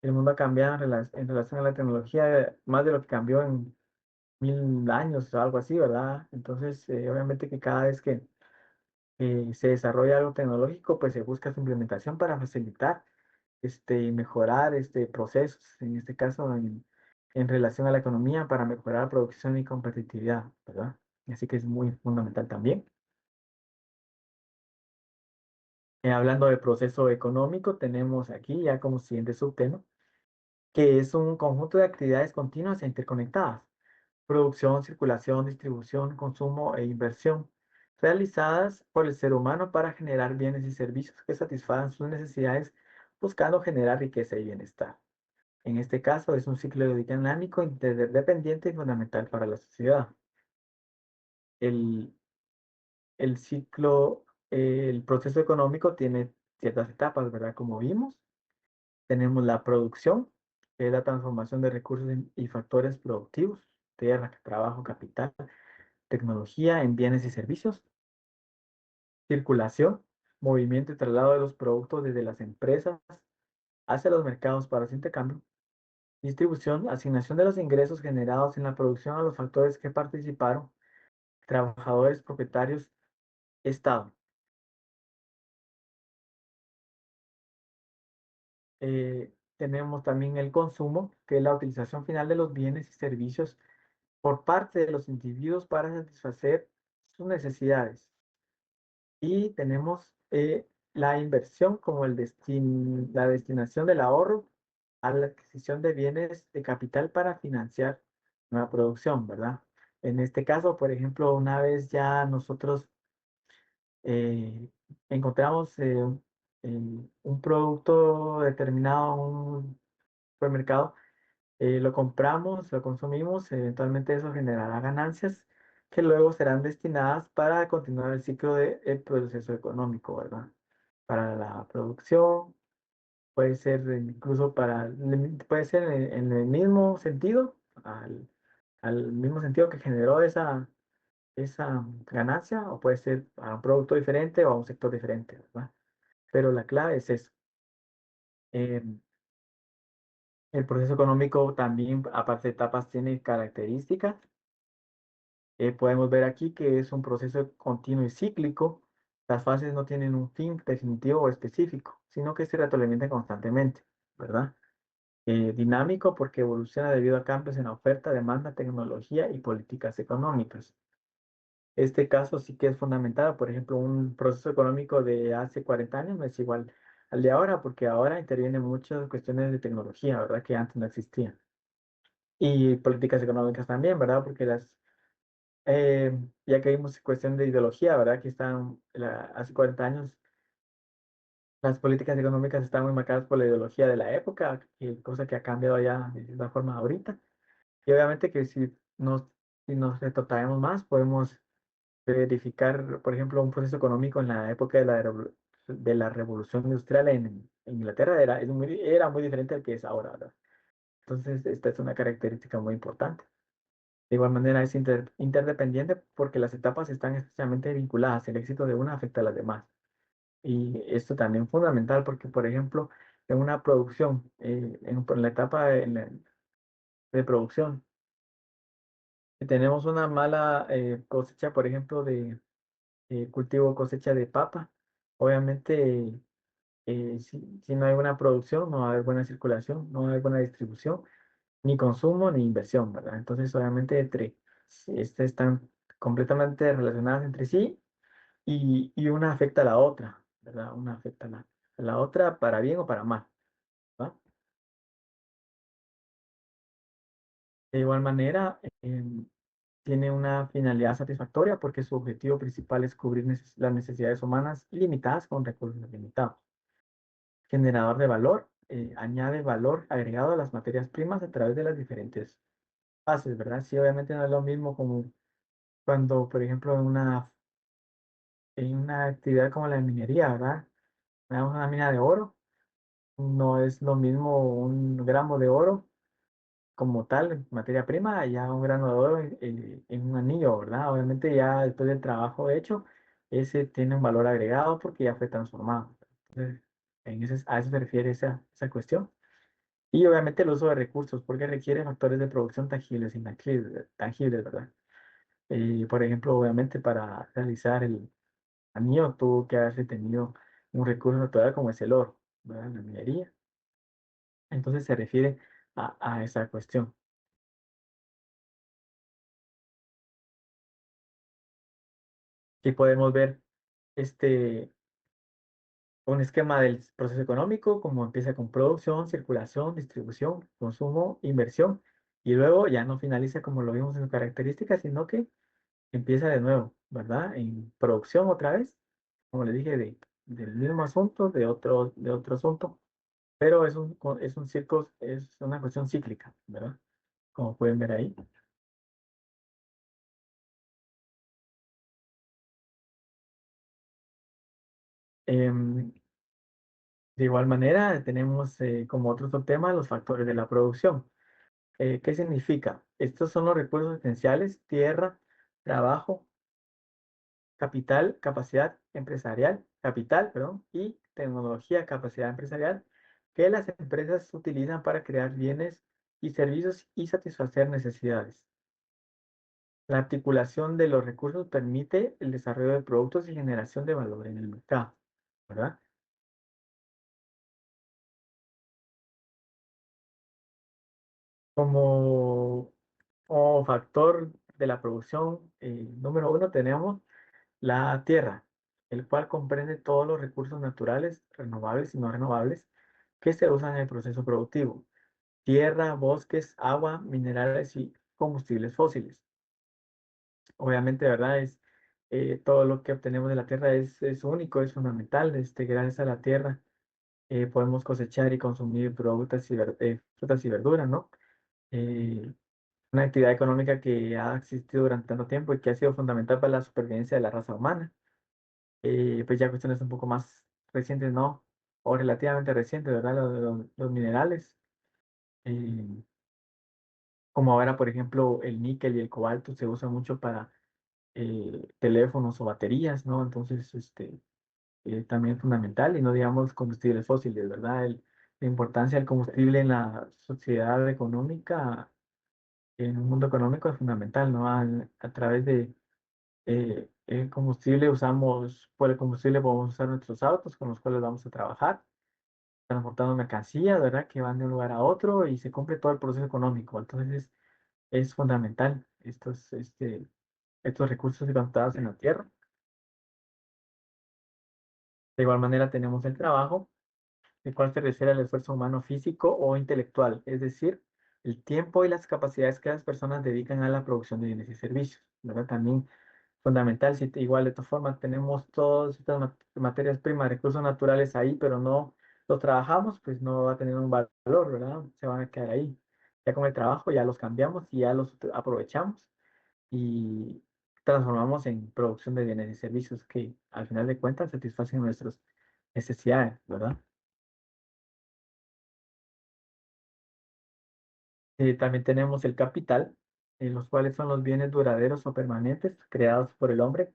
el mundo ha cambiado en relación a la tecnología, más de lo que cambió en 1000 años o algo así, ¿verdad? Entonces, obviamente que cada vez que se desarrolla algo tecnológico, pues se busca su implementación para facilitar y mejorar procesos, en este caso en relación a la economía, para mejorar producción y competitividad, ¿verdad? Así que es muy fundamental también. Hablando de proceso económico, tenemos aquí ya como siguiente subtema, que es un conjunto de actividades continuas e interconectadas: producción, circulación, distribución, consumo e inversión, realizadas por el ser humano para generar bienes y servicios que satisfagan sus necesidades, buscando generar riqueza y bienestar. En este caso, es un ciclo dinámico, interdependiente y fundamental para la sociedad. El, el ciclo, el proceso económico tiene ciertas etapas, ¿verdad? Como vimos, tenemos la producción, que es la transformación de recursos y factores productivos, tierra, trabajo, capital, tecnología en bienes y servicios. Circulación, movimiento y traslado de los productos desde las empresas hacia los mercados para su intercambio. Distribución, asignación de los ingresos generados en la producción a los factores que participaron, trabajadores, propietarios, Estado. Tenemos también el consumo, que es la utilización final de los bienes y servicios por parte de los individuos para satisfacer sus necesidades. Y tenemos la inversión como la destinación del ahorro a la adquisición de bienes de capital para financiar nueva producción, ¿verdad? En este caso, por ejemplo, una vez ya nosotros eh, encontramos un producto determinado en un supermercado, lo compramos, lo consumimos, eventualmente eso generará ganancias que luego serán destinadas para continuar el ciclo del proceso económico, ¿verdad? Para la producción, puede ser incluso puede ser en el mismo sentido, al mismo sentido que generó esa ganancia, o puede ser a un producto diferente o a un sector diferente, ¿verdad? Pero la clave es eso. Eh, el proceso económico también, aparte de etapas, tiene características. Podemos ver aquí que es un proceso continuo y cíclico. Las fases no tienen un fin definitivo o específico, sino que se retroalimentan constantemente, ¿verdad? Dinámico porque evoluciona debido a cambios en la oferta, demanda, tecnología y políticas económicas. Este caso sí que es fundamental. Por ejemplo, un proceso económico de hace 40 años no es igual al de ahora, porque ahora intervienen muchas cuestiones de tecnología, ¿verdad? Que antes no existían. Y políticas económicas también, ¿verdad? Porque ya que vimos cuestión de ideología, ¿verdad? Que hace 40 años las políticas económicas están muy marcadas por la ideología de la época, cosa que ha cambiado ya de cierta forma ahorita. Y obviamente que si nos retrotraemos más, podemos verificar, por ejemplo, un proceso económico en la época de la Revolución Industrial en Inglaterra era muy diferente al que es ahora, ¿verdad? Entonces, esta es una característica muy importante. De igual manera, es interdependiente porque las etapas están estrechamente vinculadas. El éxito de una afecta a las demás. Y esto también es fundamental porque, por ejemplo, en una producción, en la etapa de producción, si tenemos una mala cosecha, por ejemplo, de cultivo cosecha de papa, obviamente, si no hay buena producción, no va a haber buena circulación, no va a haber buena distribución, ni consumo, ni inversión, ¿verdad? Entonces, obviamente, si estas están completamente relacionadas entre sí y una afecta a la otra, ¿verdad? Una afecta a la otra para bien o para mal, ¿va? De igual manera, tiene una finalidad satisfactoria porque su objetivo principal es cubrir las necesidades humanas limitadas con recursos limitados. Generador de valor, añade valor agregado a las materias primas a través de las diferentes fases, ¿verdad? Sí, obviamente no es lo mismo como cuando, por ejemplo, en una actividad como la minería, ¿verdad? Tenemos una mina de oro, no es lo mismo un gramo de oro como tal, materia prima, ya un grano de oro en un anillo, ¿verdad? Obviamente ya después del trabajo hecho, ese tiene un valor agregado porque ya fue transformado. Entonces, a eso se refiere esa cuestión. Y obviamente el uso de recursos, porque requiere factores de producción tangibles e tangibles, ¿verdad? Por ejemplo, obviamente para realizar el anillo tuvo que haberse tenido un recurso natural como es el oro, ¿verdad? La minería. Entonces se refiere a esa cuestión. Aquí podemos ver este, un esquema del proceso económico, como empieza con producción, circulación, distribución, consumo, inversión, y luego ya no finaliza como lo vimos en sus características, sino que empieza de nuevo, ¿verdad? En producción otra vez, como le dije, del mismo asunto, de otro asunto, pero es un círculo, es una cuestión cíclica, ¿verdad? Como pueden ver ahí. Em, de igual manera, tenemos como otro tema los factores de la producción. ¿Qué significa? Estos son los recursos esenciales: tierra, trabajo, capital, capacidad empresarial, capital, perdón, y tecnología, capacidad empresarial, que las empresas utilizan para crear bienes y servicios y satisfacer necesidades. La articulación de los recursos permite el desarrollo de productos y generación de valor en el mercado, ¿verdad? Como, como factor de la producción, número uno, tenemos la tierra, el cual comprende todos los recursos naturales, renovables y no renovables, que se usan en el proceso productivo. Tierra, bosques, agua, minerales y combustibles fósiles. Obviamente, ¿verdad? Todo lo que obtenemos de la tierra es único, es fundamental. Gracias a la tierra podemos cosechar y consumir frutas y verduras, ¿no? Eh, una actividad económica que ha existido durante tanto tiempo y que ha sido fundamental para la supervivencia de la raza humana. Pues ya cuestiones un poco más recientes, ¿no? o relativamente reciente, ¿verdad? Los minerales, eh, como ahora, por ejemplo, el níquel y el cobalto se usan mucho para teléfonos o baterías, ¿no? Entonces, también es fundamental y no digamos combustibles fósiles, ¿verdad? La importancia del combustible en la sociedad económica, en un mundo económico es fundamental, ¿no? A través de el combustible por el combustible podemos usar nuestros autos con los cuales vamos a trabajar, transportando mercancías, ¿verdad? Que van de un lugar a otro y se cumple todo el proceso económico. Entonces es fundamental estos recursos encontrados en la tierra. De igual manera tenemos el trabajo, el cual se refiere al esfuerzo humano físico o intelectual, es decir, el tiempo y las capacidades que las personas dedican a la producción de bienes y servicios, ¿verdad? También fundamental, si igual de todas formas tenemos todas estas materias primas, recursos naturales ahí, pero no los trabajamos, pues no va a tener un valor, ¿verdad? Se van a quedar ahí. Ya con el trabajo ya los cambiamos y ya los aprovechamos y transformamos en producción de bienes y servicios que al final de cuentas satisfacen nuestras necesidades, ¿verdad? También tenemos el capital, en los cuales son los bienes duraderos o permanentes creados por el hombre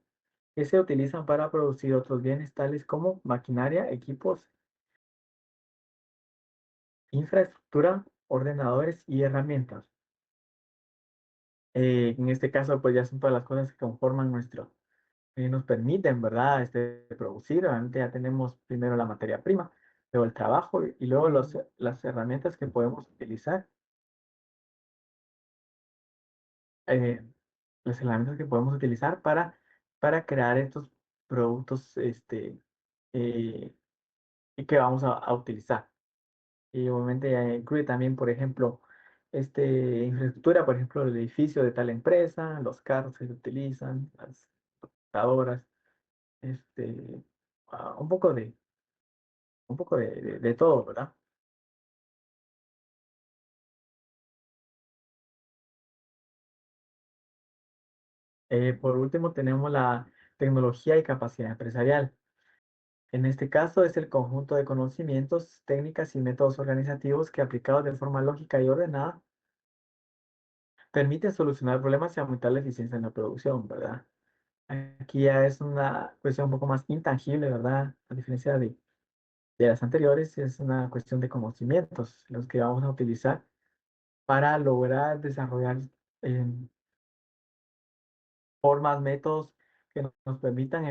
que se utilizan para producir otros bienes tales como maquinaria, equipos, infraestructura, ordenadores y herramientas. En este caso, pues ya son todas las cosas que conforman nos permiten, ¿verdad? Producir. Obviamente ya tenemos primero la materia prima, luego el trabajo y luego las herramientas que podemos utilizar. eh, las herramientas que podemos utilizar para crear estos productos eh, y que vamos a utilizar. Y obviamente incluye también, por ejemplo, infraestructura, por ejemplo, el edificio de tal empresa, los carros que se utilizan, las computadoras, este, un poco de todo, ¿verdad? Por último, tenemos la tecnología y capacidad empresarial. En este caso, es el conjunto de conocimientos, técnicas y métodos organizativos que aplicados de forma lógica y ordenada permiten solucionar problemas y aumentar la eficiencia en la producción, ¿verdad? Aquí ya es una cuestión un poco más intangible, ¿verdad? A diferencia de las anteriores, es una cuestión de conocimientos los que vamos a utilizar para lograr desarrollar eh, formas, métodos que nos permitan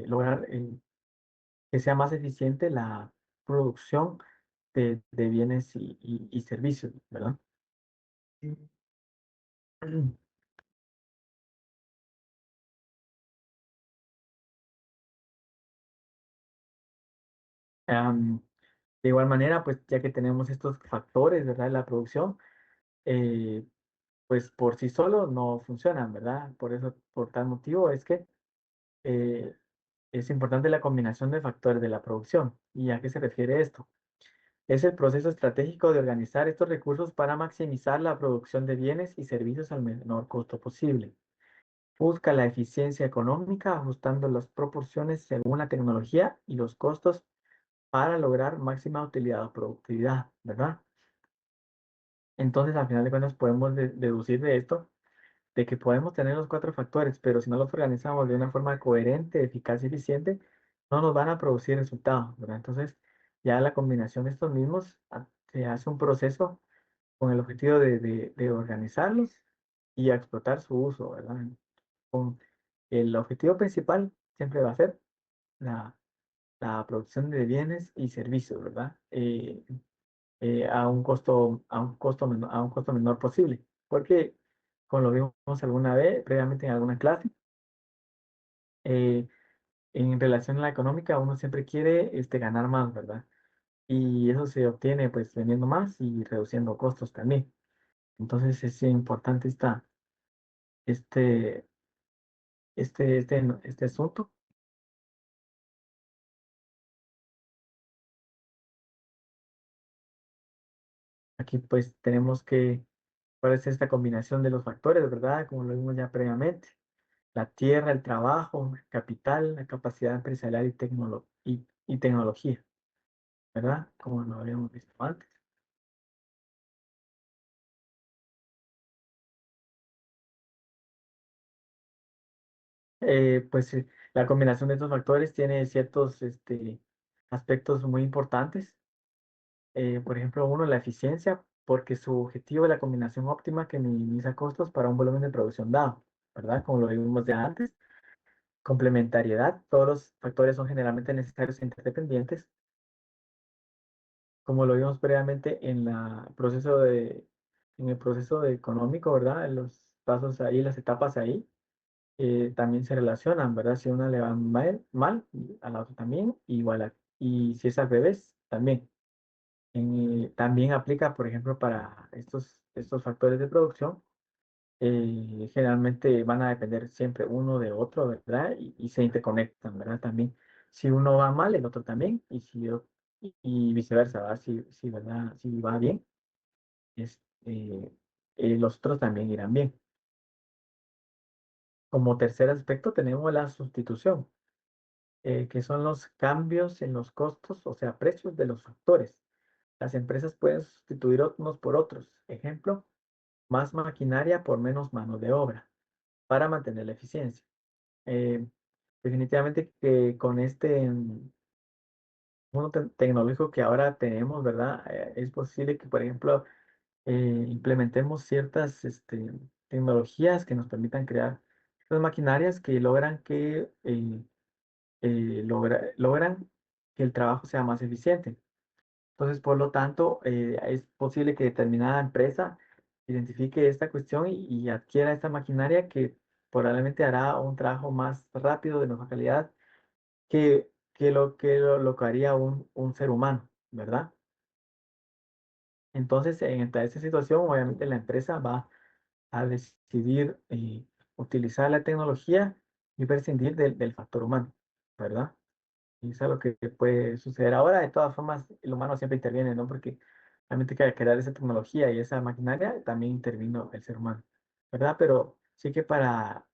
lograr que sea más eficiente la producción de bienes y servicios, ¿verdad? Am, de igual manera, pues ya que tenemos estos factores, ¿verdad? De la producción, eh, pues por sí solos no funcionan, ¿verdad? Por eso, por tal motivo es que eh, es importante la combinación de factores de la producción. ¿Y a qué se refiere esto? Es el proceso estratégico de organizar estos recursos para maximizar la producción de bienes y servicios al menor costo posible. Busca la eficiencia económica ajustando las proporciones según la tecnología y los costos para lograr máxima utilidad o productividad, ¿verdad? Entonces, al final de cuentas, podemos deducir de esto de que podemos tener los cuatro factores, pero si no los organizamos de una forma coherente, eficaz y eficiente, no nos van a producir resultados, ¿verdad? Entonces, ya la combinación de estos mismos se hace un proceso con el objetivo de organizarlos y explotar su uso, ¿verdad? Con el objetivo principal siempre va a ser la, la producción de bienes y servicios, ¿verdad? A un costo menor posible. Porque, como lo vimos alguna vez, previamente en alguna clase, eh, en relación a la económica, uno siempre quiere ganar más, ¿verdad? Y eso se obtiene pues vendiendo más y reduciendo costos también. Entonces es importante este, este asunto. Aquí pues tenemos cuál es esta combinación de los factores, ¿verdad? Como lo vimos ya previamente. La tierra, el trabajo, el capital, la capacidad empresarial y tecnología. ¿verdad? Como lo habíamos visto antes. Pues la combinación de estos factores tiene ciertos aspectos muy importantes. Por ejemplo, uno, la eficiencia, porque su objetivo es la combinación óptima que minimiza costos para un volumen de producción dado, ¿verdad? Como lo vimos ya antes. Complementariedad, todos los factores son generalmente necesarios e interdependientes, como lo vimos previamente en el proceso de económico, ¿verdad? En los pasos ahí, las etapas ahí, también se relacionan, ¿verdad? Si a una le va mal, a la otra también, igual y si es al revés, también. También aplica, por ejemplo, para estos factores de producción, generalmente van a depender siempre uno de otro, ¿verdad? Y se interconectan, ¿verdad? También, si uno va mal, el otro también, y viceversa, ¿verdad? ¿Verdad? Si va bien, este, los otros también irán bien. Como tercer aspecto tenemos la sustitución, que son los cambios en los costos, o sea, precios de los factores. Las empresas pueden sustituir unos por otros. Ejemplo, más maquinaria por menos mano de obra para mantener la eficiencia. Eh, Definitivamente que con este mundo tecnológico que ahora tenemos, ¿verdad? Es posible que, por ejemplo, implementemos ciertas tecnologías que nos permitan crear estas maquinarias que logran que el trabajo sea más eficiente. Entonces, por lo tanto, es posible que determinada empresa identifique esta cuestión y adquiera esta maquinaria que probablemente hará un trabajo más rápido, de mejor calidad, lo que haría un ser humano, ¿verdad? Entonces, en esta situación, obviamente la empresa va a decidir utilizar la tecnología y prescindir del factor humano, ¿verdad? Y eso es lo que puede suceder ahora. De todas formas, el humano siempre interviene, ¿no? Porque realmente que al crear esa tecnología y esa maquinaria, también intervino el ser humano, ¿verdad? Pero sí que para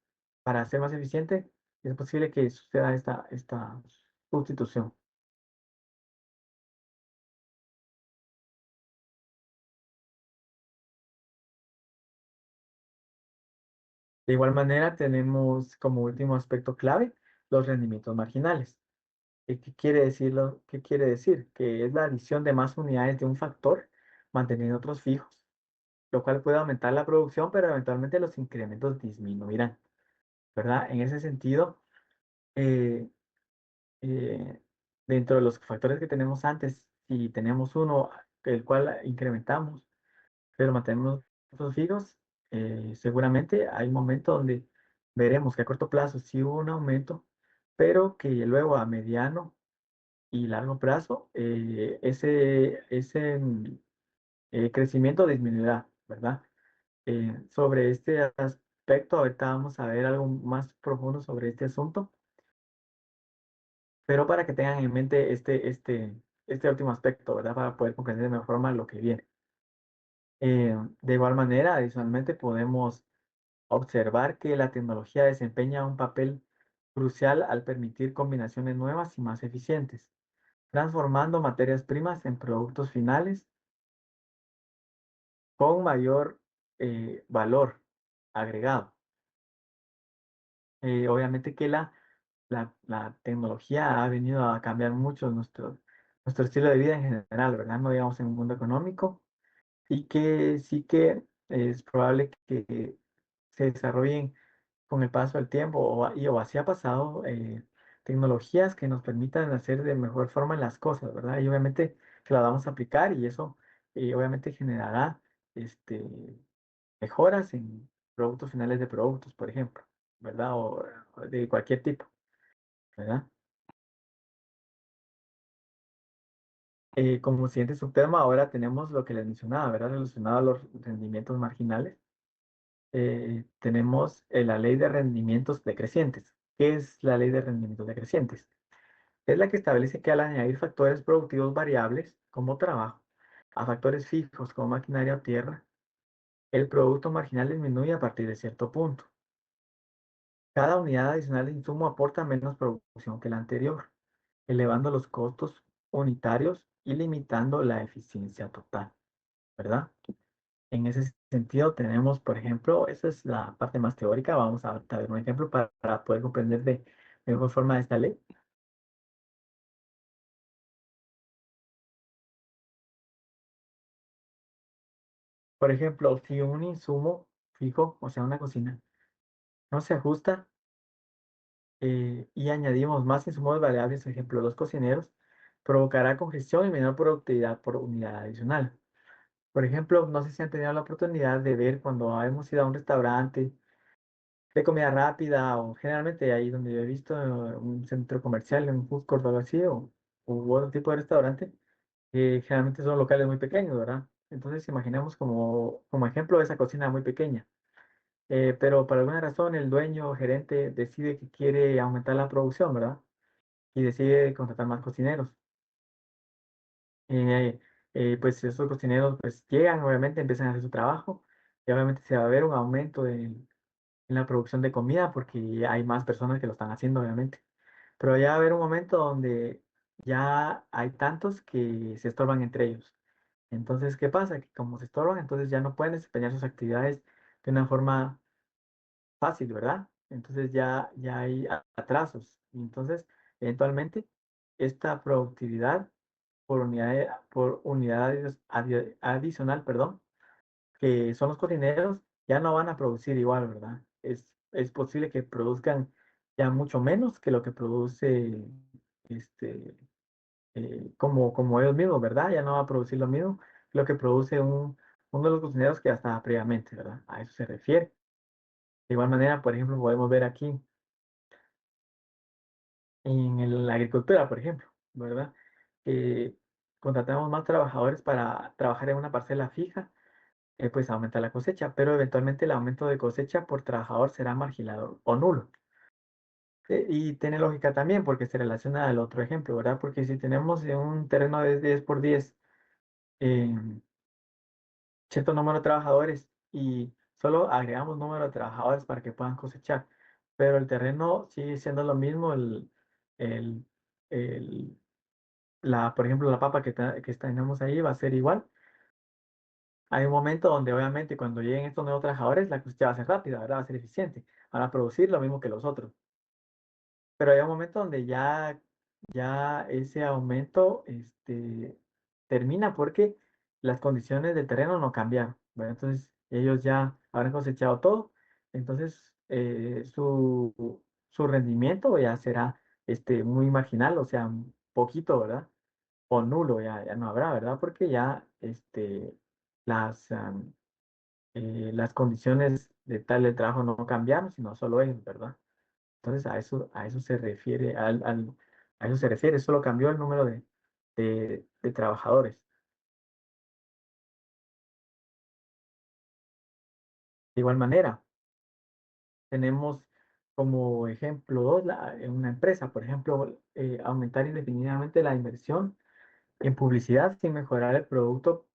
ser más eficiente, es posible que suceda esta sustitución. De igual manera, tenemos como último aspecto clave los rendimientos marginales. ¿Qué quiere decir? Que es la adición de más unidades de un factor manteniendo otros fijos, lo cual puede aumentar la producción, pero eventualmente los incrementos disminuirán, ¿verdad? En ese sentido, eh, eh, dentro de los factores que tenemos antes, si tenemos uno el cual incrementamos, pero mantenemos otros fijos, seguramente hay un momento donde veremos que a corto plazo sí hubo un aumento, pero que luego a mediano y largo plazo ese crecimiento disminuirá, ¿verdad? Sobre este aspecto, ahorita vamos a ver algo más profundo sobre este asunto, pero para que tengan en mente este último aspecto, ¿verdad? Para poder comprender de mejor forma lo que viene. De igual manera, adicionalmente, podemos observar que la tecnología desempeña un papel crucial al permitir combinaciones nuevas y más eficientes, transformando materias primas en productos finales con mayor valor agregado. Obviamente que la tecnología ha venido a cambiar mucho nuestro estilo de vida en general, ¿verdad? No digamos en un mundo económico, y que sí que es probable que se desarrollen con el paso del tiempo, o así ha pasado, tecnologías que nos permitan hacer de mejor forma las cosas, ¿verdad? Y obviamente que la vamos a aplicar y eso obviamente generará este, mejoras en productos finales de productos, por ejemplo, ¿verdad? O de cualquier tipo, ¿verdad? Como siguiente subtema, ahora tenemos lo que les mencionaba, ¿verdad? Relacionado a los rendimientos marginales. Tenemos la ley de rendimientos decrecientes. ¿Qué es la ley de rendimientos decrecientes? Es la que establece que al añadir factores productivos variables como trabajo a factores fijos como maquinaria o tierra, el producto marginal disminuye a partir de cierto punto. Cada unidad adicional de insumo aporta menos producción que la anterior, elevando los costos unitarios y limitando la eficiencia total, ¿verdad? En ese sentido tenemos, por ejemplo, esa es la parte más teórica. Vamos a ver un ejemplo para poder comprender de mejor forma esta ley. Por ejemplo, si un insumo fijo, o sea, una cocina, no se ajusta y añadimos más insumos variables, por ejemplo, los cocineros, provocará congestión y menor productividad por unidad adicional. Por ejemplo, no sé si han tenido la oportunidad de ver cuando hemos ido a un restaurante de comida rápida o generalmente ahí donde yo he visto un centro comercial, un food court o algo así, o u otro tipo de restaurante, generalmente son locales muy pequeños, ¿verdad? Entonces imaginemos como ejemplo esa cocina muy pequeña. Pero por alguna razón el dueño o gerente decide que quiere aumentar la producción, ¿verdad? Y decide contratar más cocineros. Eh, pues esos cocineros pues llegan, obviamente empiezan a hacer su trabajo y obviamente se va a ver un aumento en la producción de comida porque hay más personas que lo están haciendo, obviamente. Pero ya va a haber un momento donde ya hay tantos que se estorban entre ellos. Entonces, ¿qué pasa? Que como se estorban, entonces ya no pueden desempeñar sus actividades de una forma fácil, ¿verdad? Entonces ya hay atrasos. Y entonces, eventualmente, esta productividad por unidad adicional, perdón, que son los cocineros, ya no van a producir igual, ¿verdad? Es posible que produzcan ya mucho menos que lo que produce este, como ellos mismos, ¿verdad? Ya no va a producir lo mismo que lo que produce uno de los cocineros que ya estaba previamente, ¿verdad? A eso se refiere. De igual manera, por ejemplo, podemos ver aquí la agricultura, por ejemplo, ¿verdad? Eh, Contratamos más trabajadores para trabajar en una parcela fija, pues aumenta la cosecha, pero eventualmente el aumento de cosecha por trabajador será marginal o nulo. Y tiene lógica también porque se relaciona al otro ejemplo, ¿verdad? Porque si tenemos un terreno de 10 por 10 eh, cierto número de trabajadores y solo agregamos número de trabajadores para que puedan cosechar, pero el terreno sigue siendo lo mismo, el, el- por ejemplo, la papa que tenemos ahí va a ser igual. Hay un momento donde obviamente cuando lleguen estos nuevos trabajadores la cosecha va a ser rápida, ¿verdad? Va a ser eficiente, van a producir lo mismo que los otros. Pero hay un momento donde ya ese aumento termina porque las condiciones del terreno no cambiaron, ¿verdad? Entonces ellos ya habrán cosechado todo, entonces su rendimiento ya será muy marginal, o sea, un poquito, ¿verdad? O nulo, ya no habrá, ¿verdad? Porque ya las, las condiciones de tal del trabajo no cambiaron, sino solo ellos, ¿verdad? Entonces a eso se refiere, a eso se refiere, solo cambió el número de trabajadores. De igual manera, tenemos como ejemplo dos, en una empresa, por ejemplo, aumentar indefinidamente la inversión en publicidad sin mejorar el producto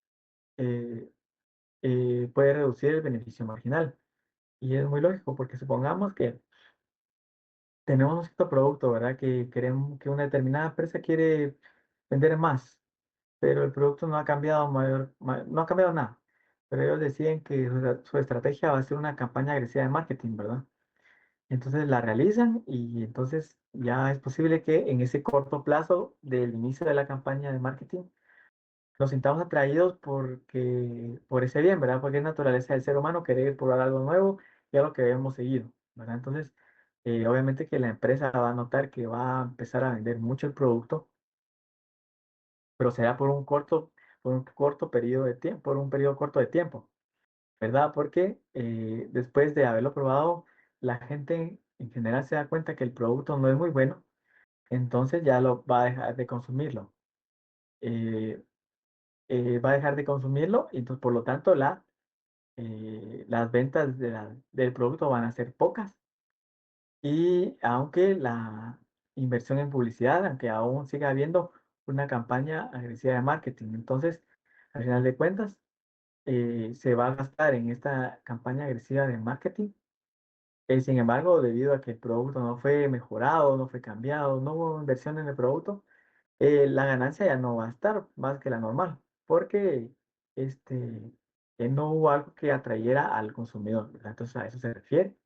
eh, puede reducir el beneficio marginal. Y es muy lógico porque supongamos que tenemos un cierto producto, ¿verdad? Que queremos que una determinada empresa quiere vender más, pero el producto no ha cambiado no ha cambiado nada. Pero ellos deciden que su estrategia va a ser una campaña agresiva de marketing, ¿verdad? Entonces la realizan y entonces ya es posible que en ese corto plazo del inicio de la campaña de marketing nos sintamos atraídos por ese bien, ¿verdad? Porque es naturaleza del ser humano querer probar algo nuevo y algo que hemos seguido, ¿verdad? Entonces, obviamente que la empresa va a notar que va a empezar a vender mucho el producto, pero será por un corto periodo de tiempo, por un periodo corto de tiempo, ¿verdad? Porque después de haberlo probado, la gente en general se da cuenta que el producto no es muy bueno, entonces ya lo va a dejar de consumirlo. Eh, Va a dejar de consumirlo y entonces por lo tanto las ventas del producto van a ser pocas y aunque la inversión en publicidad, aunque aún siga habiendo una campaña agresiva de marketing, entonces al final de cuentas se va a gastar en esta campaña agresiva de marketing. Sin embargo, debido a que el producto no fue mejorado, no fue cambiado, no hubo inversión en el producto, la ganancia ya no va a estar más que la normal, porque este, no hubo algo que atrayera al consumidor, ¿verdad? Entonces a eso se refiere.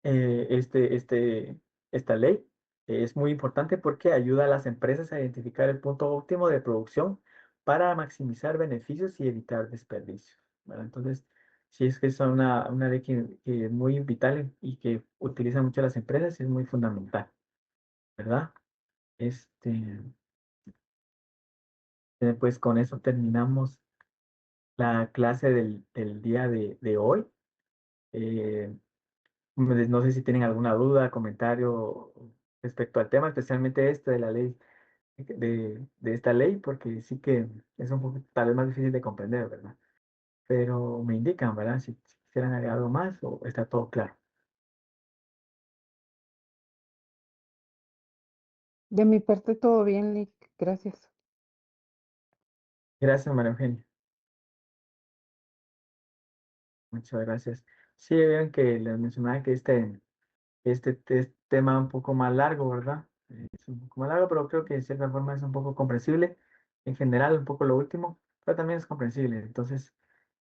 eh, este, este, esta ley es muy importante porque ayuda a las empresas a identificar el punto óptimo de producción para maximizar beneficios y evitar desperdicios, ¿verdad? Entonces, sí es que es una ley que es muy vital y que utilizan mucho las empresas y es muy fundamental, ¿verdad? Este, pues con eso terminamos la clase del día de hoy. Eh, no sé si tienen alguna duda, comentario respecto al tema, especialmente este de la ley, de esta ley, porque sí que es un poco tal vez más difícil de comprender, ¿verdad? Pero me indican, ¿verdad? Si quisieran agregar algo más o está todo claro. De mi parte todo bien, Lick. Gracias. Gracias, María Eugenia. Muchas gracias. Sí, vieron que les mencionaba que este tema un poco más largo, ¿verdad? Es un poco más largo, pero creo que de cierta forma es un poco comprensible. En general, un poco lo último, pero también es comprensible. Entonces,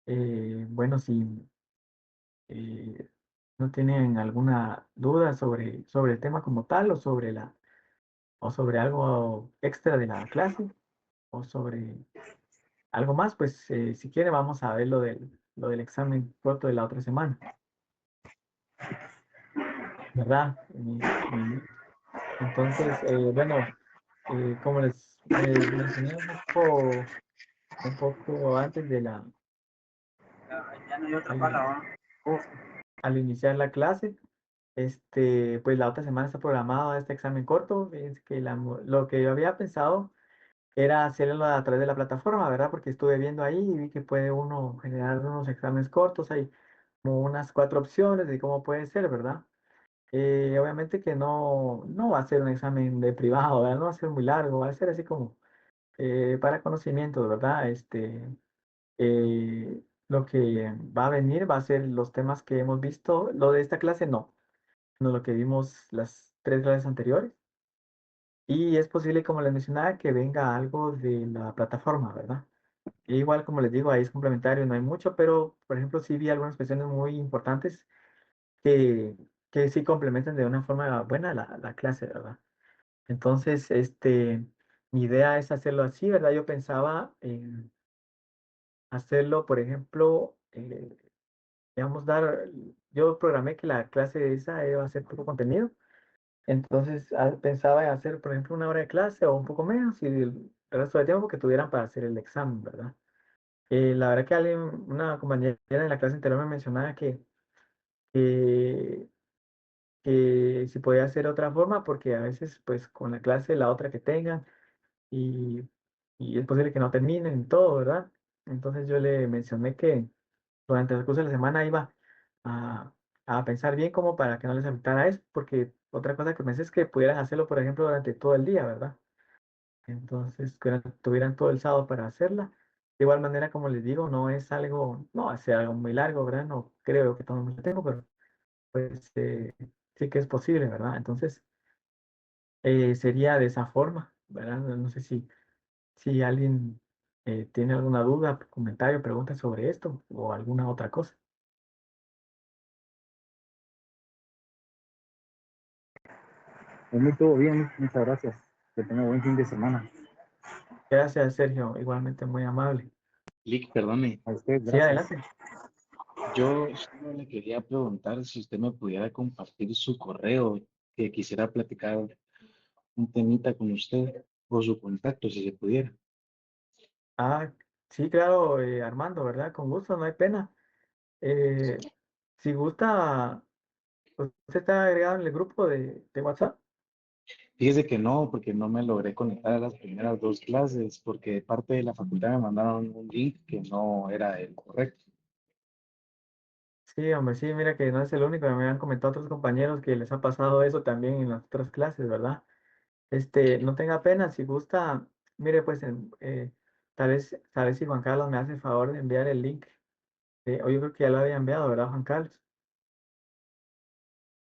bueno, si no tienen alguna duda sobre el tema como tal o sobre algo extra de la clase o sobre algo más, pues si quiere vamos a ver lo del examen corto de la otra semana, ¿verdad? Entonces, bueno, como les mencioné un poco antes Ya no hay otra al, palabra. al iniciar la clase, pues la otra semana está programado este examen corto. Fíjense que lo que yo había pensado era hacerlo a través de la plataforma, ¿verdad? Porque estuve viendo ahí y vi que puede uno generar unos exámenes cortos. Hay como unas 4 opciones de cómo puede ser, ¿verdad? Obviamente que no va a ser un examen de privado, ¿verdad? No va a ser muy largo, va a ser así como para conocimientos, ¿verdad? Lo que va a venir va a ser los temas que hemos visto. Lo de esta clase no, no lo que vimos las 3 clases anteriores. Y es posible, como les mencionaba, que venga algo de la plataforma, ¿verdad? E igual, como les digo, ahí es complementario, no hay mucho, pero por ejemplo, sí vi algunas cuestiones muy importantes que, que sí complementan de una forma buena la clase, ¿verdad? Entonces, mi idea es hacerlo así, ¿verdad? Yo pensaba en hacerlo, por ejemplo, digamos, yo programé que la clase esa iba a ser poco contenido. Entonces pensaba en hacer, por ejemplo, 1 hora de clase o un poco menos y el resto del tiempo que tuvieran para hacer el examen, ¿verdad? La verdad que una compañera en la clase anterior me mencionaba que, que si podía hacer otra forma, porque a veces, pues, con la clase, la otra que tengan, y, y es posible que no terminen todo, ¿verdad? Entonces yo le mencioné que durante el curso de la semana iba a, a pensar bien como para que no les afectara eso, porque otra cosa que pensé es que pudieran hacerlo, por ejemplo, durante todo el día, ¿verdad? Entonces, que tuvieran todo el sábado para hacerla. De igual manera, como les digo, no va a ser algo muy largo, ¿verdad? No creo que tome mucho tiempo, pero pues sí que es posible, ¿verdad? Entonces, sería de esa forma, ¿verdad? No sé si alguien tiene alguna duda, comentario, pregunta sobre esto o alguna otra cosa. Por mí todo bien, muchas gracias. Que tenga buen fin de semana. Gracias, Sergio. Igualmente muy amable. Lick, perdone, A usted, Sí, gracias. adelante. yo solo le quería preguntar si usted me pudiera compartir su correo, que quisiera platicar un temita con usted, o su contacto, si se pudiera. Ah, sí, claro, Armando, ¿verdad? Con gusto, no hay pena. Eh, si gusta, usted está agregado en el grupo de WhatsApp. Fíjese que no, porque no me logré conectar a las primeras dos clases, porque de parte de la facultad me mandaron un link que no era el correcto. Sí, hombre, sí, mira que no es el único, me han comentado otros compañeros que les ha pasado eso también en las otras clases, ¿verdad? No tenga pena, si gusta, mire, pues tal vez si Juan Carlos me hace el favor de enviar el link, o yo creo que ya lo había enviado, ¿verdad, Juan Carlos?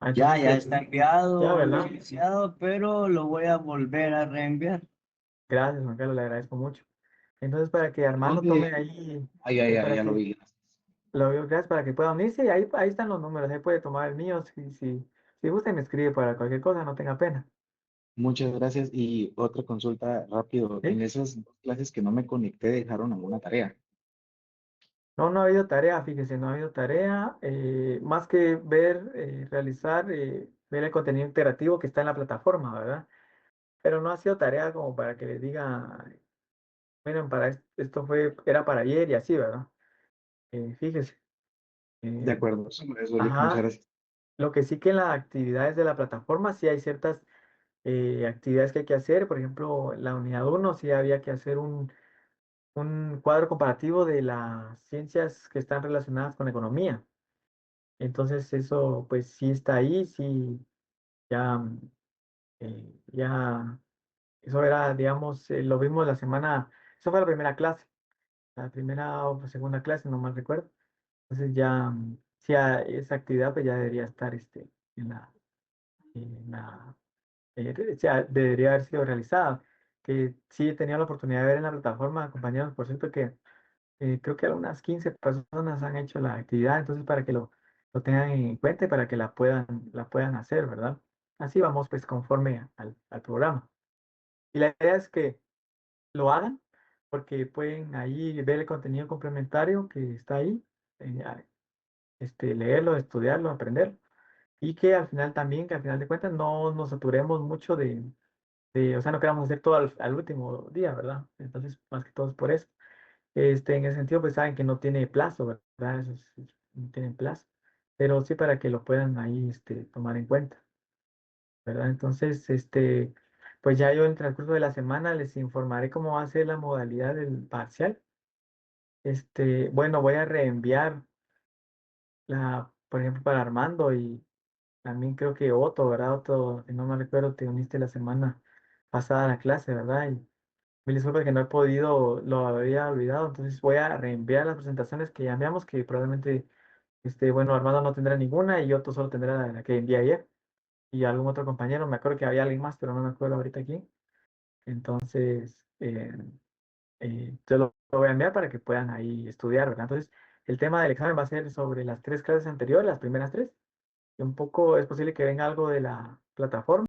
Ah, Ya, entonces, ya está ya, enviado, ¿verdad? licenciado, pero lo voy a volver a reenviar. Gracias, Juan Carlos, le agradezco mucho. Entonces, para que Armando tome ¿Dónde? ahí, Ya lo vi. lo veo, gracias, para que pueda unirse, y ahí están los números, ahí puede tomar el mío, si gusta y me escribe para cualquier cosa, no tenga pena. Muchas gracias. Y otra consulta rápido. En ¿Sí? esas dos clases que no me conecté, dejaron alguna tarea. No, no ha habido tarea, fíjese, no ha habido tarea, más que ver, realizar, ver el contenido interactivo que está en la plataforma, ¿verdad? Pero no ha sido tarea como para que les diga, miren, esto era para ayer y así, ¿verdad? Fíjese. De eh, acuerdo. Eso, Lick, muchas ajá, gracias. lo que sí que en las actividades de la plataforma sí hay ciertas actividades que hay que hacer, por ejemplo, la unidad uno sí había que hacer un cuadro comparativo de las ciencias que están relacionadas con economía. Entonces eso pues sí está ahí, sí, ya, ya, eso era, digamos, lo vimos la semana, eso fue la primera clase, la primera o segunda clase, no mal recuerdo. Entonces ya, sí, esa actividad pues ya debería estar en la ya debería haber sido realizada. Que sí he tenido la oportunidad de ver en la plataforma, compañeros, por cierto, que creo que algunas 15 personas han hecho la actividad, entonces para que lo tengan en cuenta y para que la puedan hacer, ¿verdad? Así vamos pues conforme al programa. Y la idea es que lo hagan porque pueden ahí ver el contenido complementario que está ahí, leerlo, estudiarlo, aprenderlo. Y que al final también, que al final de cuentas no nos saturemos mucho o sea, no queramos hacer todo al último día, ¿verdad? Entonces, más que todo es por eso. En ese sentido, pues saben que no tiene plazo, ¿verdad? No tienen plazo, pero sí para que lo puedan ahí tomar en cuenta, ¿verdad? Entonces, pues ya yo en el transcurso de la semana les informaré cómo va a ser la modalidad del parcial. Bueno, voy a reenviar por ejemplo, para Armando y también creo que Otto, ¿verdad? Otto, si no me recuerdo, te uniste la semana pasada a la clase, ¿verdad? Y mil disculpas que no he podido, lo había olvidado, entonces voy a reenviar las presentaciones que ya enviamos, que probablemente, bueno, Armando no tendrá ninguna y Otto solo tendrá la que envié ayer. Y algún otro compañero, me acuerdo que había alguien más, pero no me acuerdo ahorita aquí. Entonces, yo lo voy a enviar para que puedan ahí estudiar, ¿verdad? Entonces, el tema del examen va a ser sobre las tres clases anteriores, las primeras tres. Y un poco es posible que venga algo de la plataforma.